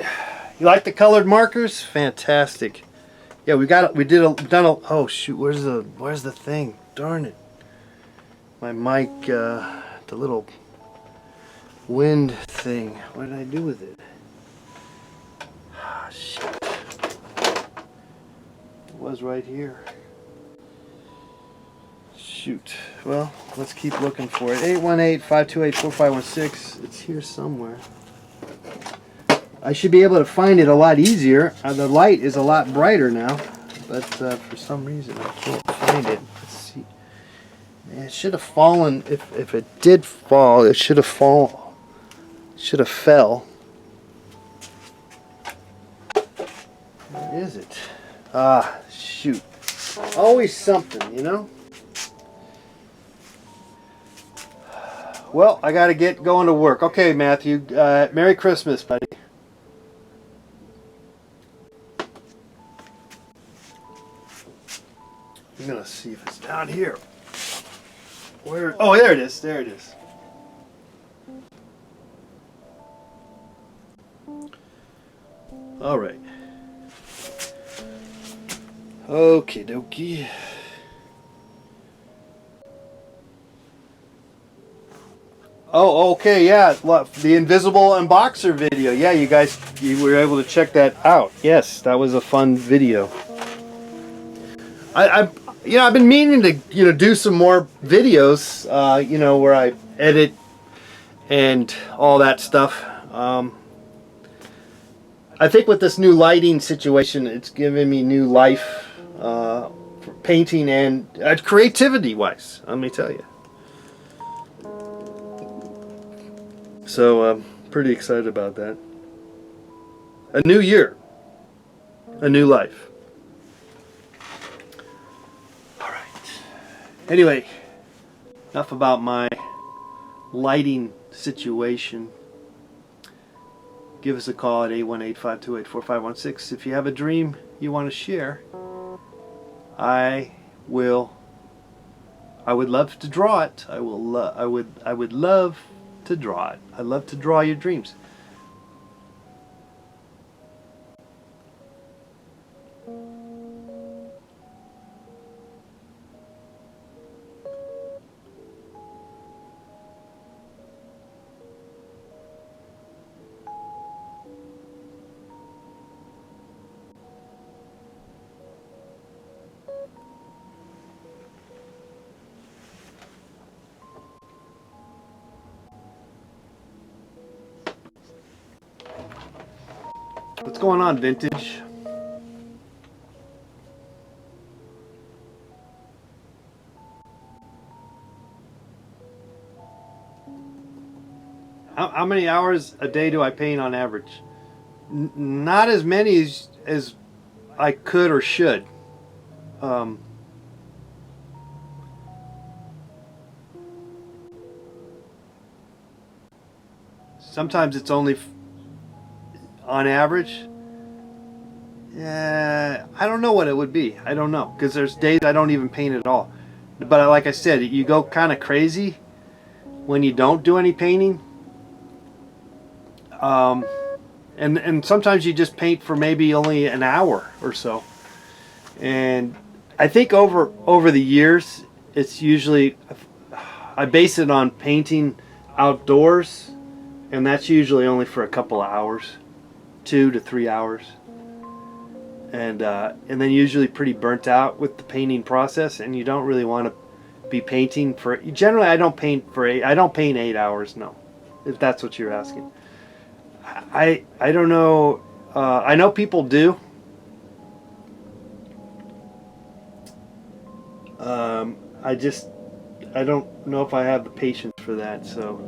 you like the colored markers? Fantastic. Yeah, oh shoot, where's the thing? Darn it. My mic, the little wind thing. What did I do with it? Ah, shit. It was right here. Shoot. Well, let's keep looking for it. 818-528-4516. It's here somewhere. I should be able to find it a lot easier. The light is a lot brighter now, but for some reason I can't find it. Let's see. Man, it should have fallen. If it did fall, it should have fell. Where is it? Ah, shoot. Always something, you know? Well, I got to get going to work. Okay, Matthew. Merry Christmas, buddy. I'm gonna see if it's down here. Where? Oh, there it is. There it is. All right. Okie dokie. Oh, okay, yeah. The Invisible Unboxer video. Yeah, you were able to check that out. Yes, that was a fun video. I've been meaning to, do some more videos, where I edit and all that stuff. I think with this new lighting situation, it's given me new life for painting and creativity-wise, let me tell you. So I'm pretty excited about that. A new year. A new life. Anyway, enough about my lighting situation. Give us a call at 818-528-4516 if you have a dream you want to share. I would love to draw it. I would love to draw it. I love to draw your dreams. What's going on, Vintage? How many hours a day do I paint on average? Not as many as I could or should. Sometimes it's only on average. Yeah, I don't know what it would be. I don't know, because there's days I don't even paint at all. But like I said, you go kind of crazy when you don't do any painting. And sometimes you just paint for maybe only an hour or so. And I think over the years, it's usually, I base it on painting outdoors, and that's usually only for a couple of hours, 2 to 3 hours. And then usually pretty burnt out with the painting process, and you don't really want to be painting for, generally I don't paint 8 hours, no, if that's what you're asking. I don't know, I know people do. I don't know if I have the patience for that, so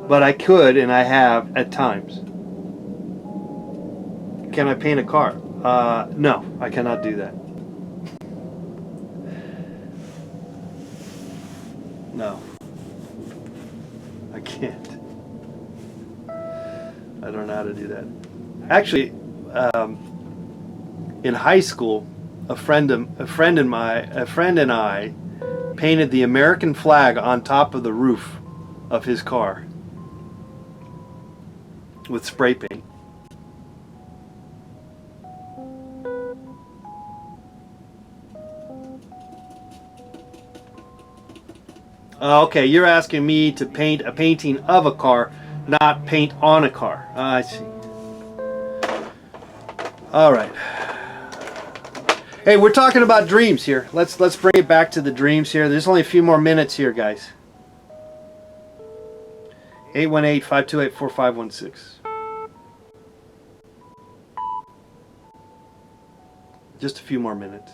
but I could, and I have at times. Can I paint a car? No, I cannot do that. No, I can't. I don't know how to do that. Actually, in high school, a friend and I painted the American flag on top of the roof of his car with spray paint. Okay, you're asking me to paint a painting of a car, not paint on a car. I see. All right. Hey, we're talking about dreams here. Let's bring it back to the dreams here. There's only a few more minutes here, guys. 818-528-4516. Just a few more minutes.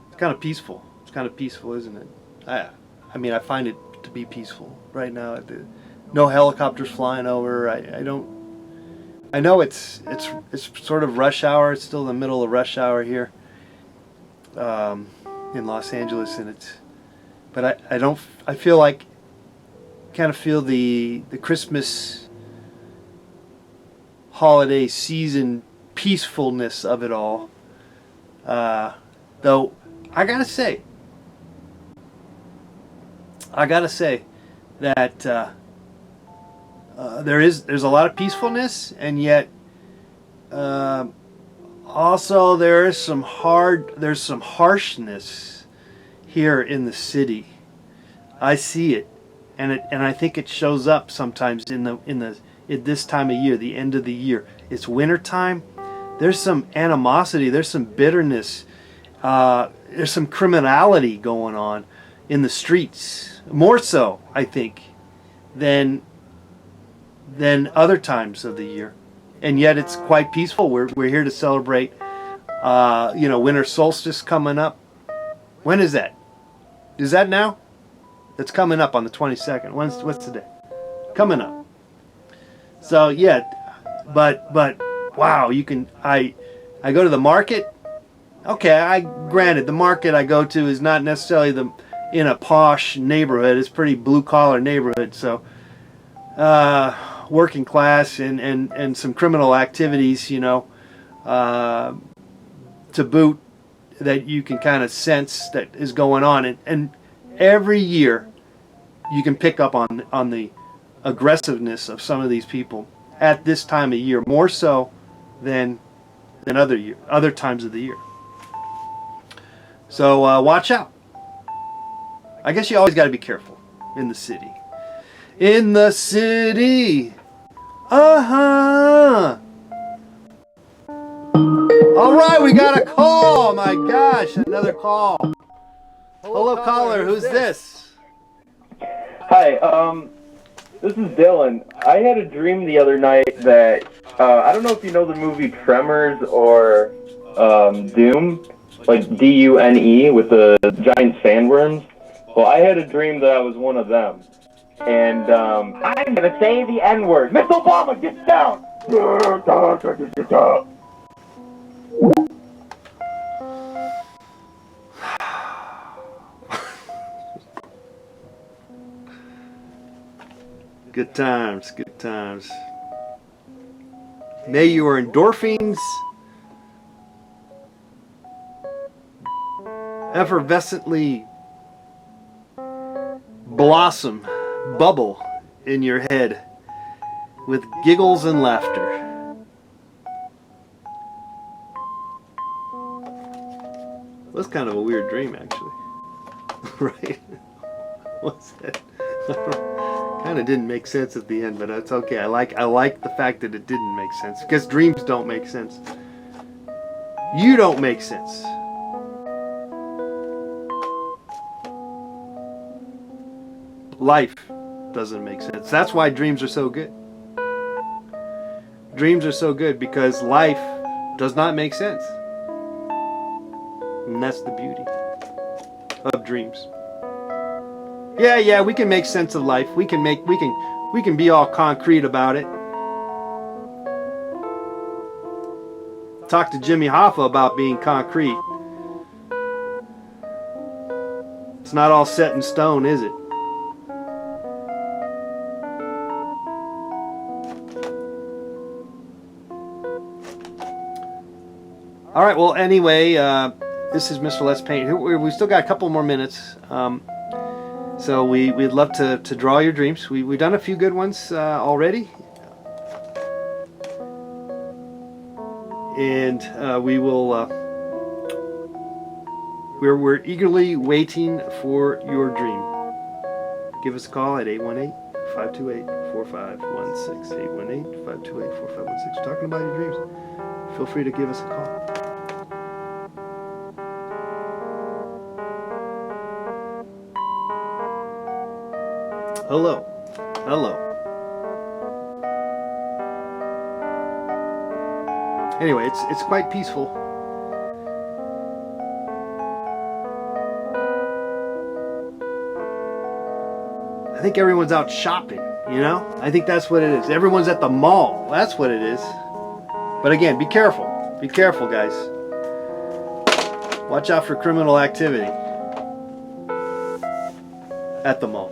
It's kind of peaceful. It's kind of peaceful, isn't it? I mean, I find it to be peaceful right now. No helicopters flying over. I know it's sort of rush hour. It's still the middle of rush hour here in Los Angeles, and but I feel like, kind of feel the Christmas holiday season peacefulness of it all. Though I gotta say that there's a lot of peacefulness, and yet also there's some harshness here in the city. I see it, and I think it shows up sometimes at this time of year, the end of the year. It's winter time. There's some animosity. There's some bitterness. There's some criminality going on in the streets, more so, I think, than other times of the year. And yet it's quite peaceful. We're here to celebrate winter solstice coming up. When is that? Is that now? It's coming up on the 22nd. What's today? Coming up. So yeah, but wow, I go to the market. Okay, granted, the market I go to is not necessarily in a posh neighborhood. It's a pretty blue-collar neighborhood, so working class and some criminal activities, to boot, that you can kind of sense that is going on. And every year you can pick up on the aggressiveness of some of these people at this time of year, more so than other times of the year. So watch out. I guess you always got to be careful in the city. In the city. Uh-huh. All right, we got a call. My gosh, another call. Hello, caller. Who's this? Hi, this is Dylan. I had a dream the other night that, I don't know if you know the movie Tremors or Doom, like D-U-N-E with the giant sandworms. Well, I had a dream that I was one of them. And I'm gonna say the N-word. Miss Obama, get down! Good times, good times. May your endorphins effervescently blossom, bubble in your head with giggles and laughter. That's kind of a weird dream, actually. Right? What's that? Kind of didn't make sense at the end, but that's okay. I like the fact that it didn't make sense, because dreams don't make sense. You don't make sense. Life doesn't make sense. That's why dreams are so good. Dreams are so good because life does not make sense. And that's the beauty of dreams. Yeah, we can make sense of life. We can be all concrete about it. Talk to Jimmy Hoffa about being concrete. It's not all set in stone, is it? All right, well, anyway, this is Mr. Let's Paint. We still got a couple more minutes. So we'd love to draw your dreams. We've done a few good ones already. And we will, we're eagerly waiting for your dream. Give us a call at 818-528-4516. 818-528-4516. We're talking about your dreams. Feel free to give us a call. Hello. Hello. Anyway, it's quite peaceful. I think everyone's out shopping, you know? I think that's what it is. Everyone's at the mall. That's what it is. But again, be careful. Be careful, guys. Watch out for criminal activity at the mall.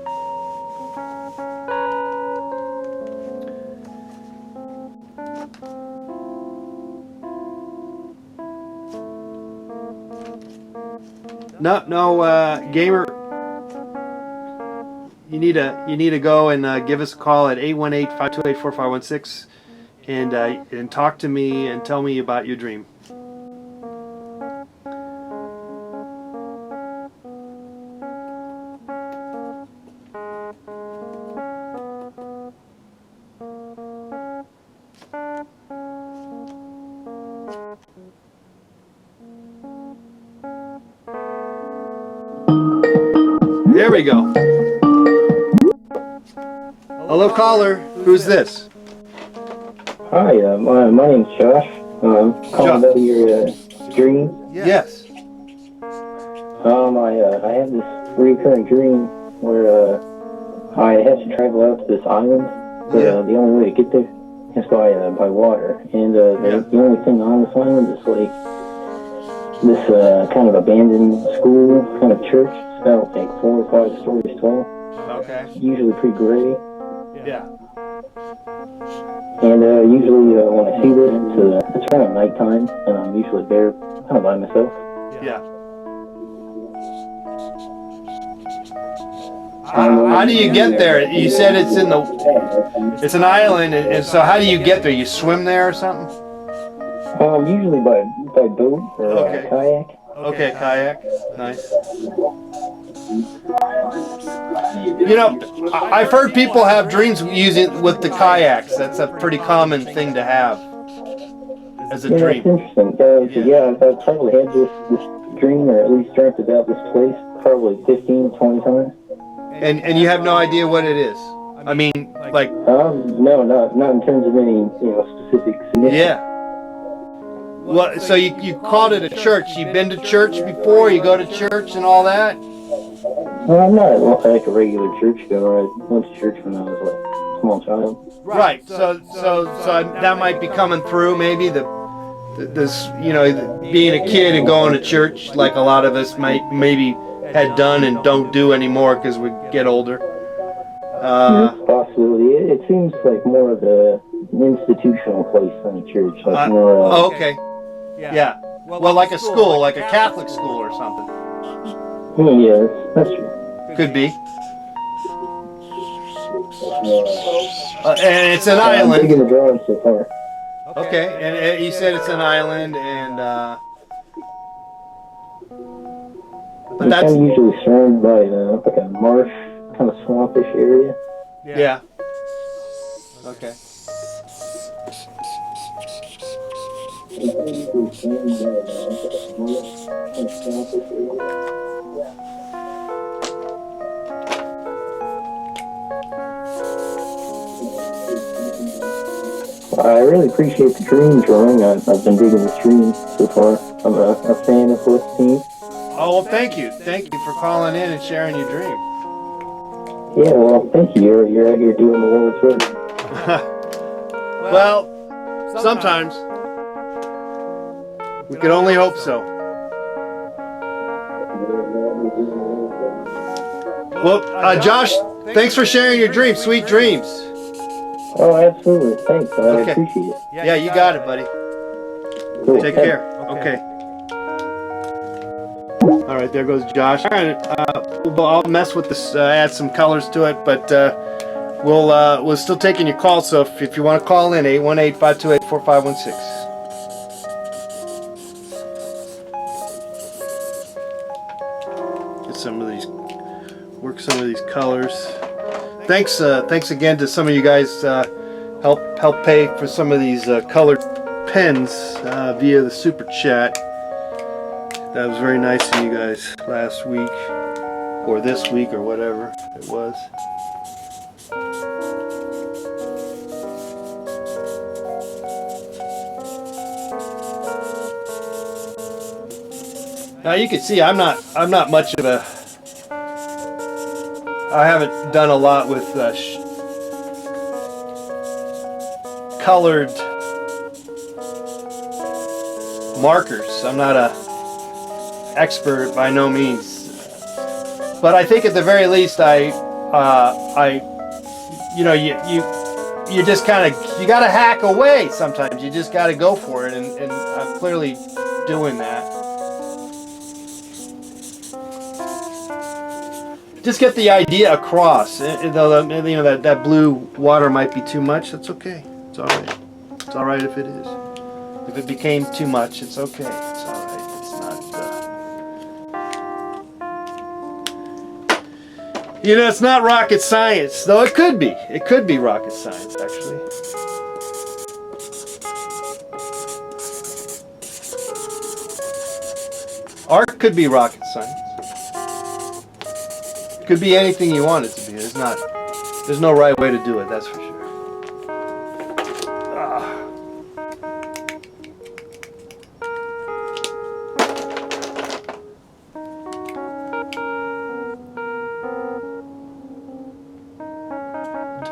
No, gamer. You need to go and give us a call at 818-528-4516 and talk to me and tell me about your dream. There we go. Hello, caller. Who's this? Hi, my name's Josh. Calling about your dream. Yes. I have this recurring dream where I have to travel out to this island. The only way to get there is by water, and the only thing on this island is like this kind of abandoned school, kind of church. It's about like 4 or 5 stories tall. Okay. Usually pretty gray. Yeah. And usually when I see this, it's kind of nighttime, and I'm usually there kind of by myself. Yeah. How do you get there? You said it's it's an island, and so how do you get there? You swim there or something? Usually by boat or kayak. Okay, kayak. Nice. You know, I've heard people have dreams using with the kayaks. That's a pretty common thing to have as a dream. That's interesting. I've probably had this dream, or at least dreamt about this place probably 15, 20 times. And you have no idea what it is. I mean, like, No, not in terms of any, specific significance. yeah. Well, so you called it a church. You've been to church before? You go to church and all that? Well, I'm not like a regular churchgoer. I went to church when I was like a small child. Right. So that might be coming through. Maybe this being a kid and going to church, like a lot of us maybe had done and don't do anymore because we get older. Possibility. It seems like more of an institutional place than a church. Like more. Okay. Yeah. Well, like a school, like a Catholic school or something. Yeah, that's true. Could be. And it's an I'm island. digging the drawing so far. Okay, and you said it's an island, and but I'm that's kind of usually surrounded by like a marsh, kind of swampish area. yeah. Okay. I really appreciate the dream drawing. I've been digging the dream so far. I'm a fan of this team. Oh, well, thank you for calling in and sharing your dream. Yeah, well, thank you. You're out here doing the Lord's work. Well, sometimes we can only hope so. Well, Josh, thanks for sharing your dream. Sweet dreams. Oh, absolutely. Thanks. I Okay. appreciate it. Yeah, you got it, buddy. Cool. Take care. Okay. All right, there goes Josh. All right, I'll mess with this, add some colors to it, but we're still taking your calls. So if you want to call in, 818-528-4516. Get some of these, work some of these colors. Thanks again to some of you guys help pay for some of these colored pens via the super chat. That was very nice of you guys last week, or this week, or whatever it was. Now you can see I'm not much of a. I haven't done a lot with colored markers. I'm not a expert by no means, but I think at the very least you just kind of, you got to hack away sometimes. You just got to go for it, and I'm clearly doing that. Just get the idea across. Though that blue water might be too much. That's okay. It's all right. It's all right if it is. If it became too much, it's okay. It's all right. It's not. It's not rocket science, though. It could be. It could be rocket science, actually. Art could be rocket science. It could be anything you want it to be. There's no right way to do it, that's for sure.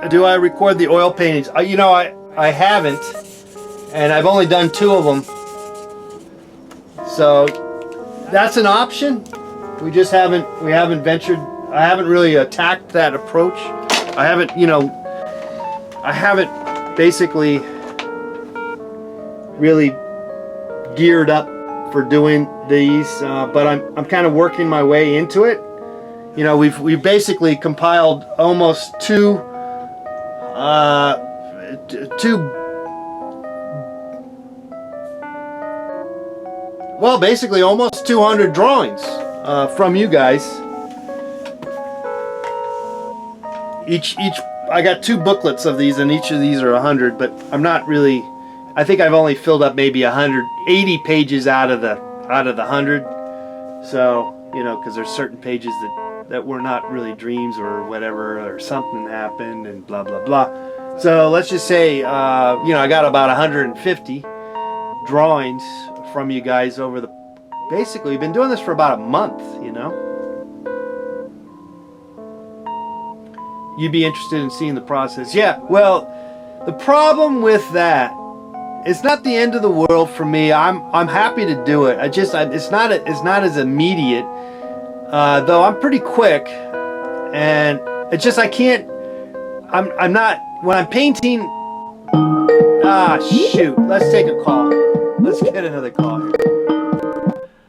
Do I record the oil paintings? I haven't, and I've only done 2 of them. So that's an option. We haven't ventured. I haven't really attacked that approach. I haven't basically really geared up for doing these, but I'm kind of working my way into it. We've basically compiled almost basically almost 200 drawings from you guys. I got 2 booklets of these, and each of these are 100, but I'm not really. I think I've only filled up maybe 180 pages out of the 100, So, you know, because there's certain pages that were not really dreams or whatever, or something happened and blah, blah, blah. So let's just say, you know, I got about 150 drawings from you guys over the, basically, we've been doing this for about a month, you know. You'd be interested in seeing the process. Yeah, well, the problem with that, it's not the end of the world for me. I'm happy to do it. It's not as immediate, though I'm pretty quick, and it's just I can't. I'm not when I'm painting. Ah, shoot. Let's take a call. Let's get another call here.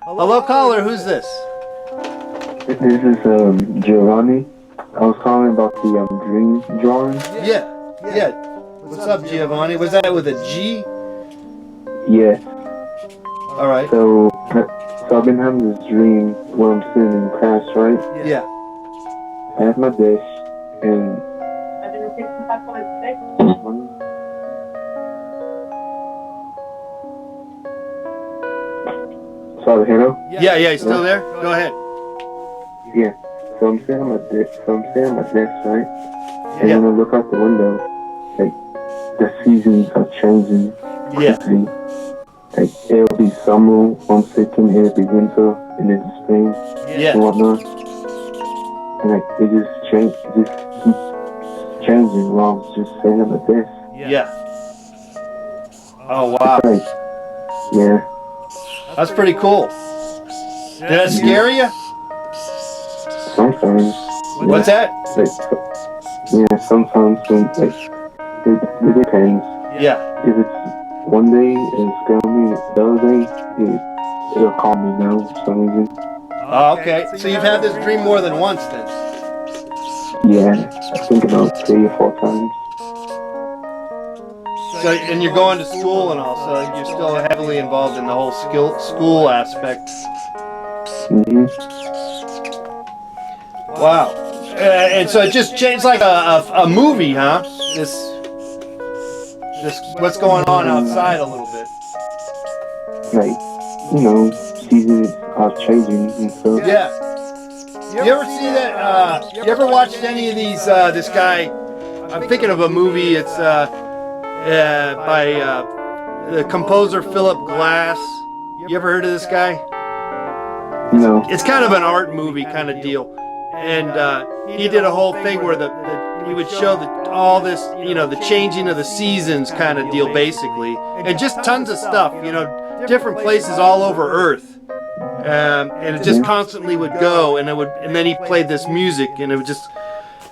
Hello, caller. Who's this? This is Giovanni. I was calling about the dream drawing. Yeah. What's up, Giovanni? Was that with a G? Yeah. All right. So I've been having this dream where I'm sitting in class, right? Yeah. I have my dish and. Sorry, hello? Yeah, you still there? Go ahead. Yeah. So I'm sitting on my desk. Right? And Yeah. when I look out the window, like the seasons are changing. Yeah. quickly. Like it'll be summer 1 second, it'll be winter, and then spring Yeah. and whatnot. And like it just keeps changing while I'm just sitting on my desk. Yeah. Oh, wow. Like, yeah. That's pretty cool. Did that scare you? Sometimes. What's that? Like, yeah, sometimes when like it depends. Yeah. If it's one day it'll scare me, the other day it'll calm me down for some reason. Oh, okay. So you've had this dream more than once then? Yeah, I think about 3 or 4 times. So, and you're going to school and all, so you're still heavily involved in the whole school aspect. Mm-hmm. Wow. And so it just changed like a movie, huh? This what's going on outside a little bit. Like, you know, seasons are changing and stuff. Yeah. You ever see that? You ever watched any of these? This guy, I'm thinking of a movie. It's by the composer Philip Glass. You ever heard of this guy? No. It's kind of an art movie kind of deal, and he did a whole thing where he would show all this, you know, the changing of the seasons kind of deal, basically, and just tons of stuff, you know, different places all over Earth. And it just constantly would go, and then he played this music, and it would just.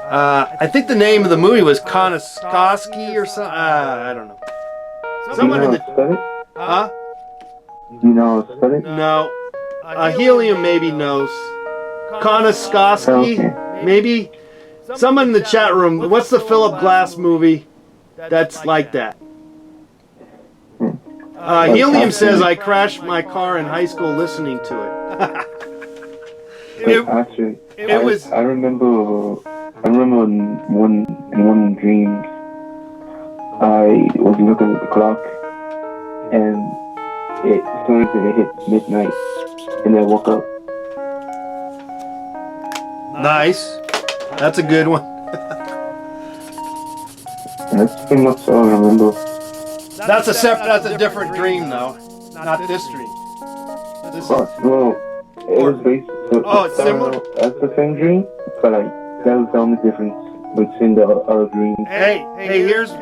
I think the name of the movie was Konoskoski or something. I don't know. Someone in the. Huh? Do you know how to spell it? No. Helium maybe knows. Konoskoski, maybe. Someone in the chat room. What's the Philip Glass movie that's like that? Helium says I crashed my car in high school listening to it. Actually, it was. I remember in one dream, I was looking at the clock, and as soon as it hit midnight, and I woke up. Nice. That's a good one. That's pretty much all I remember. That's a different dream though. Not this dream. Well, it was based. Oh, it's similar? That's the same dream, but like that was the only difference between the other dreams. Hey, here's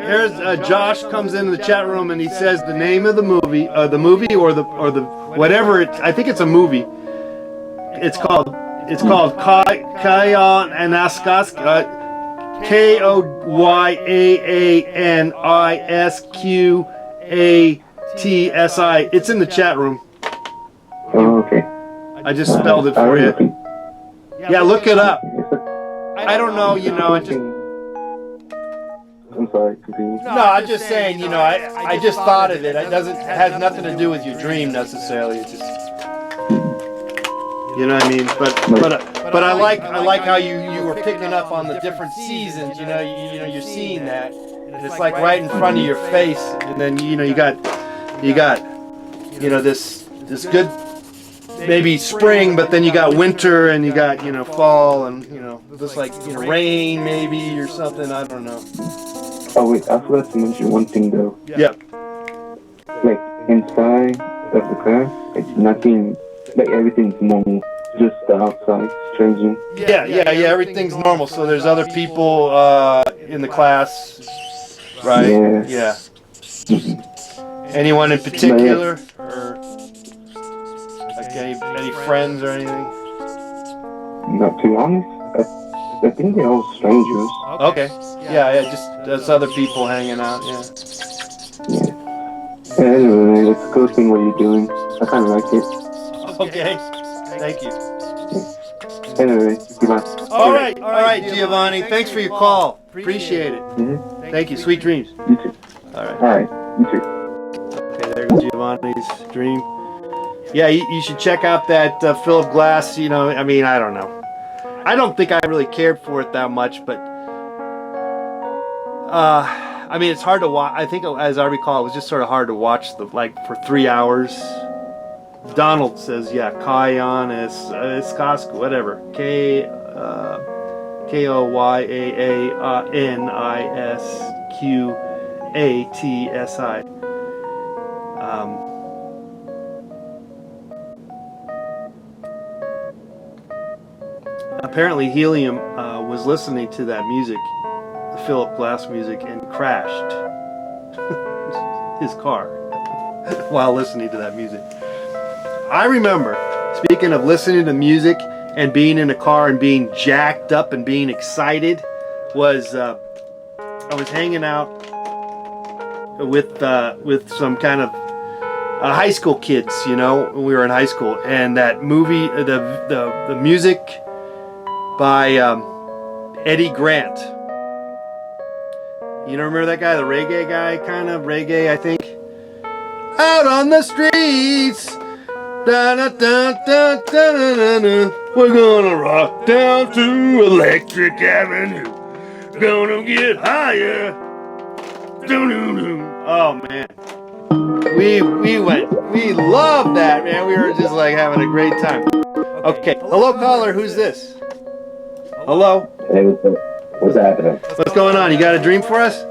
Josh comes into the chat room and he says the name of the movie or the whatever it. I think it's a movie. It's called Koyaanisqatsi. Koyaanisqatsi. It's in the chat room. Oh, okay. I just spelled it for you. Yeah, look it up. I don't know, you know, I'm sorry, continue. No, I'm just saying, you know, I just thought of it. It has nothing to do with your dream necessarily. It's just, you know what I mean? But I like how you were picking up on the different seasons. You know, you're seeing that. It's like right in front of your face, and then you got this good maybe spring, but then you got winter and you got, you know, fall and, you know, just like, you know, rain maybe or something. I don't know. Oh wait, I forgot to mention one thing though. Yep. Like inside of the car, it's nothing. Like everything's normal. Just the outside changing. Yeah. Everything's normal. So there's other people in the class, right? Yeah. Anyone in particular, or like any friends or anything? Not too honest. I think they're all strangers. Okay. Yeah. Just there's other people hanging out. Yeah. Anyway, it's a cool thing what you're doing. I kind of like it. Okay. Thank you. Anyway, goodbye. All right, Giovanni. Thanks for your call. Appreciate it. Mm-hmm. Thank you. Sweet dreams. You too. All right. Alright, you too. Okay, there's Giovanni's dream. Yeah, you should check out that Philip Glass. You know, I mean, I don't know. I don't think I really cared for it that much, but I mean, it's hard to watch. I think, as I recall, it was just sort of hard to watch for 3 hours. Donald says, yeah, Kayan is Costco, whatever. KOYAANISQATSI. Apparently, Helium was listening to that music, the Philip Glass music, and crashed his car while listening to that music. I remember, speaking of listening to music and being in a car and being jacked up and being excited, was I was hanging out with some kind of high school kids, you know, when we were in high school, and that movie, the music by Eddie Grant. You know, remember that guy, the reggae guy, kind of reggae, I think. Out on the streets. Da, da, da, da, da, da, da. We're gonna rock down to Electric Avenue. Gonna get higher. Oh man, we loved that, man. We were just like having a great time. Okay, hello caller, who's this? Hello. Hey, what's happening? What's going on? You got a dream for us?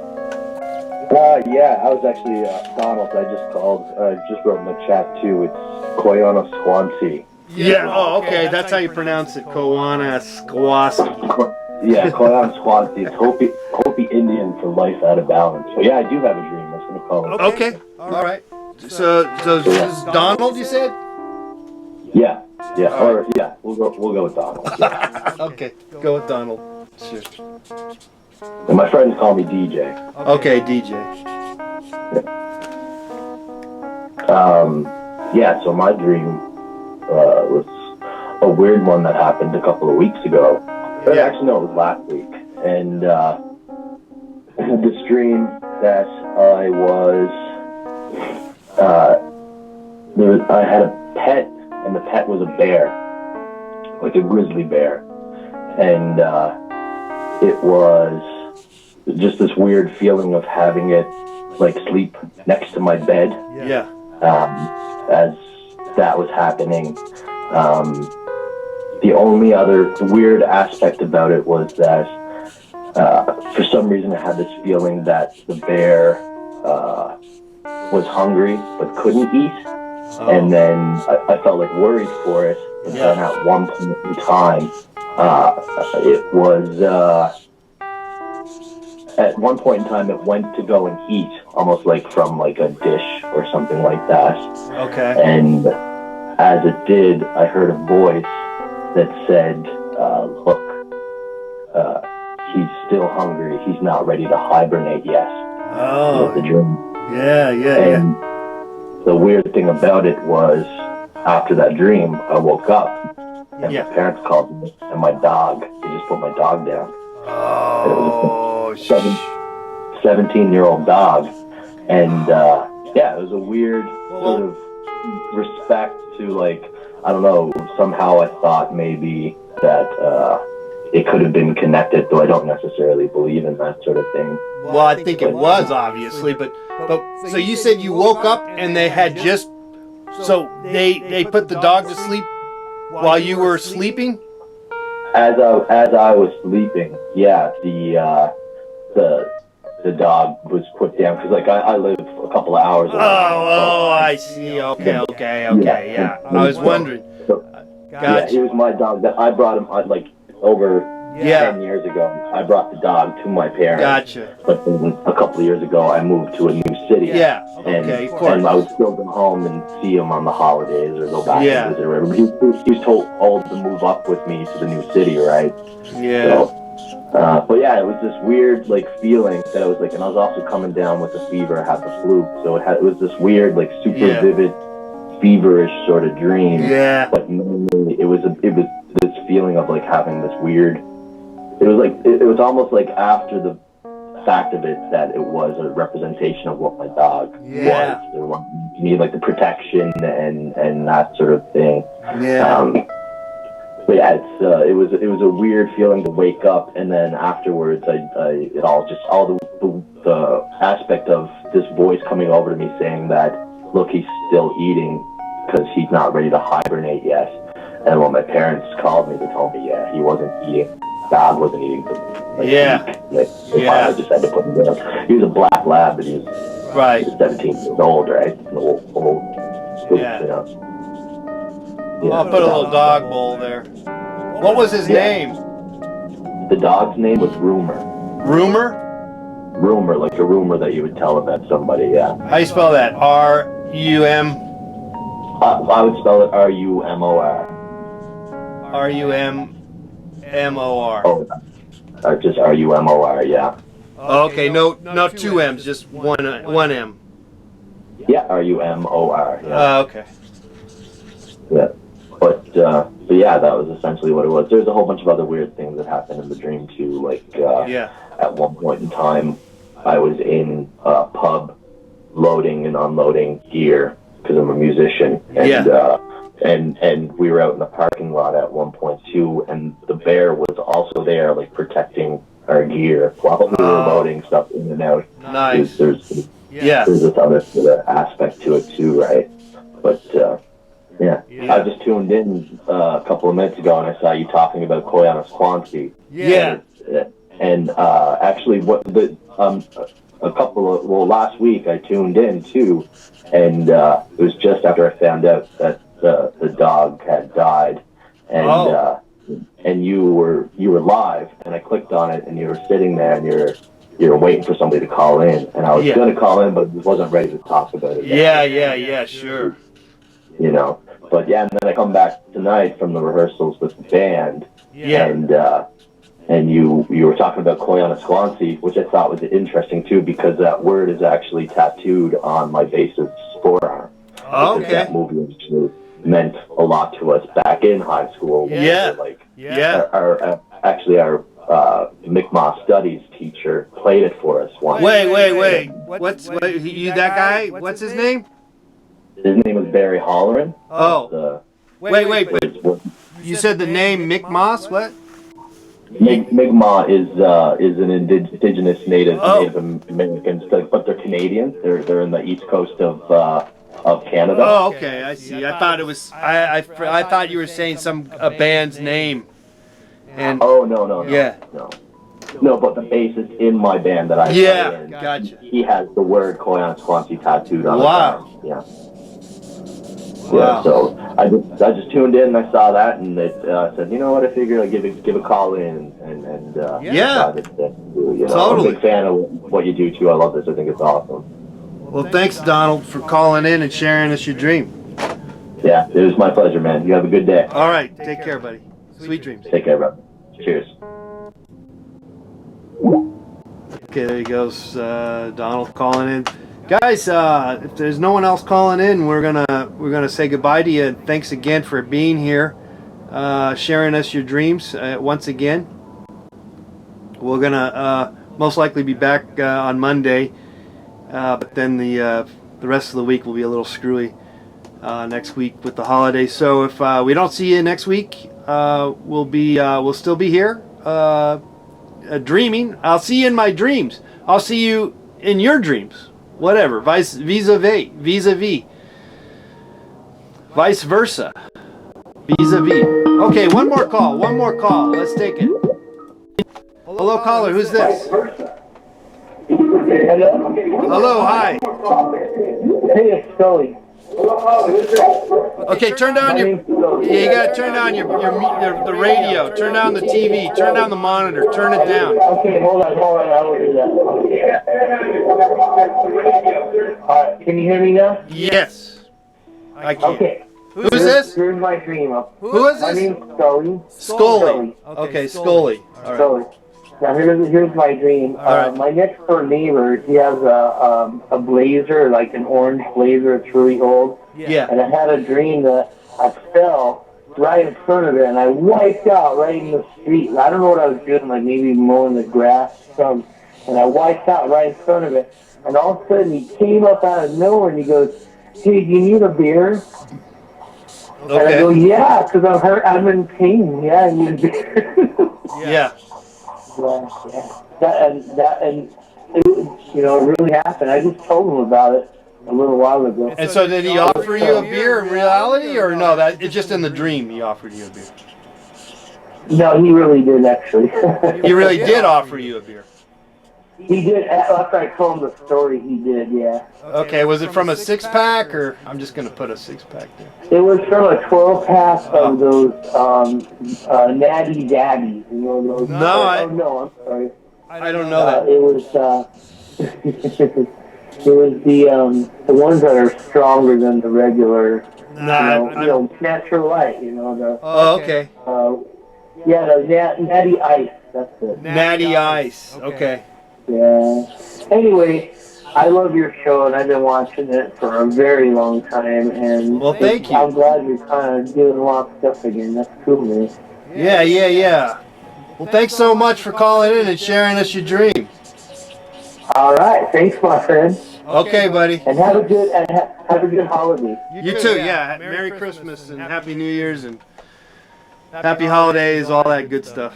Yeah, I was actually Donald. I just called. I just wrote in the chat too. It's Koyana Swansea. Yeah. Oh, okay. That's how you pronounce it. Koyana Swansea. Yeah, Koyana Swansea. It's Hopi Indian for life out of balance. So yeah, I do have a dream. I was gonna call it. Okay. All right. So this is Donald, you said? Yeah. Or yeah, we'll go with Donald. Yeah. Okay. Go with Donald. Sure. And my friends call me DJ. Okay, DJ. Yeah, so my dream was a weird one that happened a couple of weeks ago. Yeah. Actually, no, it was last week. And this dream that I was, I had a pet, and the pet was a bear, like a grizzly bear. And it was just this weird feeling of having it like sleep next to my bed. Yeah. As that was happening, the only other weird aspect about it was that for some reason I had this feeling that the bear was hungry but couldn't eat. Oh. And then I felt like worried for it. And then at one point in time, it was at one point in time it went to go and eat, almost like from like a dish or something like that. Okay. And as it did, I heard a voice that said, look, he's still hungry, he's not ready to hibernate yet. Oh. The dream. Yeah. And the weird thing about it was, after that dream, I woke up, and my parents called me, and my dog, they just put my dog down. Oh, 17-year-old dog. And, yeah, it was a weird sort of respect to, like, I don't know, somehow I thought maybe that it could have been connected, though I don't necessarily believe in that sort of thing. Well, I think it was, obviously, but so you said you woke up and they had just So they put the dog to sleep while you were sleeping? As I was sleeping, yeah, the dog was put down because like I live a couple of hours away. Oh, I see. Okay, yeah. I was wondering. Yeah, he was my dog. That I brought him like over 10 years ago. I brought the dog to my parents. Gotcha. But then a couple of years ago, I moved to a new city. Yeah. And, Okay, of course. and I would still go home and see him on the holidays or go back Yeah. and visit him. He was told to move up with me to the new city, right? Yeah. So, but yeah, it was this weird like feeling that I was like, and I was also coming down with a fever, I had the flu, so it was this weird like super vivid, feverish sort of dream. Yeah. But mainly it was this feeling of like having this weird. It was like it was almost like after the fact of it that it was a representation of what my dog was. You need like the protection and that sort of thing. Yeah. But yeah, it was a weird feeling to wake up, and then afterwards, the aspect of this voice coming over to me saying that, look, he's still eating because he's not ready to hibernate yet. And when my parents called me, they told me, he wasn't eating. Dog wasn't eating. I just had to put him down. He was a black lab, and he was 17 years old, right? Old. Yeah. You know. I'll put a little dog bowl there. What was his name? The dog's name was Rumor. Rumor? Rumor, like a rumor that you would tell about somebody, yeah. How do you spell that? R-U-M? I would spell it R-U-M-O-R. R-U-M-M-O-R. Oh, just R-U-M-O-R, yeah. Okay, no two M's, just one M. Yeah, R-U-M-O-R, yeah. Okay. Yeah. But yeah, that was essentially what it was. There's a whole bunch of other weird things that happened in the dream too. Like at one point in time, I was in a pub loading and unloading gear because I'm a musician, and we were out in the parking lot at one point too, and the bear was also there, like protecting our gear while we were loading stuff in and out. Nice. There's this other sort of aspect to it too, right? But yeah, I just tuned in a couple of minutes ago and I saw you talking about Koyana Swansea. Yeah. And actually, last week I tuned in too, and it was just after I found out that the dog had died, and you were live, and I clicked on it, and you were sitting there, and you were waiting for somebody to call in, and I was going to call in, but wasn't ready to talk about it. Yeah, sure. You know. But yeah, and then I come back tonight from the rehearsals with the band, and you were talking about Koyana Swansea, which I thought was interesting too, because that word is actually tattooed on my bassist's forearm. Okay. That movie actually meant a lot to us back in high school. Our Mi'kmaq studies teacher played it for us once. Wait. What's you that guy? What's his name? His name was Barry Holleran. Oh. Wait. You said the name Mi'kmaq? What? Mi'kmaq is an indigenous Native Americans, but they're Canadians. They're in the east coast of Canada. Oh, okay, I see. I thought it was. I thought you were saying a band's name. And no. Yeah. No, but the bassist in my band that I play in, gotcha. He has the word Koyana Swansea tattooed on his arm. Yeah. Wow. Yeah, so I just tuned in and I saw that and it said, you know what, I figured I'd give a call in and decided that, totally. I'm a big fan of what you do too. I love this. I think it's awesome. Well, thanks, Donald, for calling in and sharing us your dream. Yeah, it was my pleasure, man. You have a good day. All right, take care, buddy. Sweet dreams. Take care, brother. Cheers. Okay, there he goes, Donald calling in. Guys, if there's no one else calling in, we're gonna say goodbye to you. And thanks again for being here, sharing us your dreams once again. We're gonna most likely be back on Monday, but then the rest of the week will be a little screwy next week with the holidays. So if we don't see you next week, we'll still be here dreaming. I'll see you in my dreams. I'll see you in your dreams. Whatever, vis-a-vis. vice versa. Vis-a-vis. Okay, one more call. Let's take it. Hello, caller. Who's this? Hello, hi. Hey, it's Scully. Okay, turn down your. Yeah, you gotta turn down the radio. Turn down the TV. Turn down the monitor. Turn it down. Okay, hold on. I will do that. Alright, can you hear me now? Yes, I can. Okay. Who's this? Here's my dream. Who is My this? name's Scully. Scully. Okay, Scully. All right. Scully. Now here's my dream. All right. My next door neighbor, he has a blazer, like an orange blazer. It's really old. Yeah. And I had a dream that I fell right in front of it, and I wiped out right in the street. I don't know what I was doing, like maybe mowing the grass or something. And I wiped out right in front of it. And all of a sudden, he came up out of nowhere, and he goes, "Hey, do you need a beer?" And I go, "Yeah, because I'm hurt. I'm in pain. Yeah, I need a beer." Yeah. Yeah. And it, you know, it really happened. I just told him about it a little while ago. And so did he offer you a beer in reality, or no? That it's just in the dream he offered you a beer. No, he really did actually. He really did offer you a beer. He did. After I told him the story, he did. Yeah. Okay, was it from a 6-pack, or I'm just gonna put a 6-pack there? It was from a 12-pack of those Natty Daddies. You know those? No, I'm sorry. I don't know that. It was. It was the ones that are stronger than the regular. Nah, natural light. You know the. Oh, okay. Yeah, the Natty Ice. That's it. Natty Ice. Okay. Yeah. Anyway, I love your show, and I've been watching it for a very long time. And well, thank you. I'm glad you're kind of doing a lot of stuff again. That's cool, man. Yeah. Well, thanks so much for calling in and sharing us your dream. All right, thanks, my friend. Okay, buddy. And have a good holiday. You too. Yeah. Merry Christmas and Happy New Year's and Happy Holidays, all that good stuff.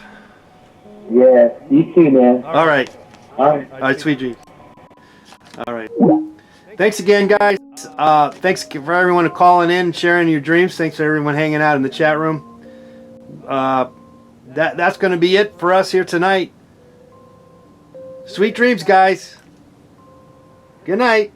Yeah, you too, man. All right. All right, sweet dreams. All right. Thanks again, guys. Thanks for everyone calling in and sharing your dreams. Thanks for everyone hanging out in the chat room. That's going to be it for us here tonight. Sweet dreams, guys. Good night.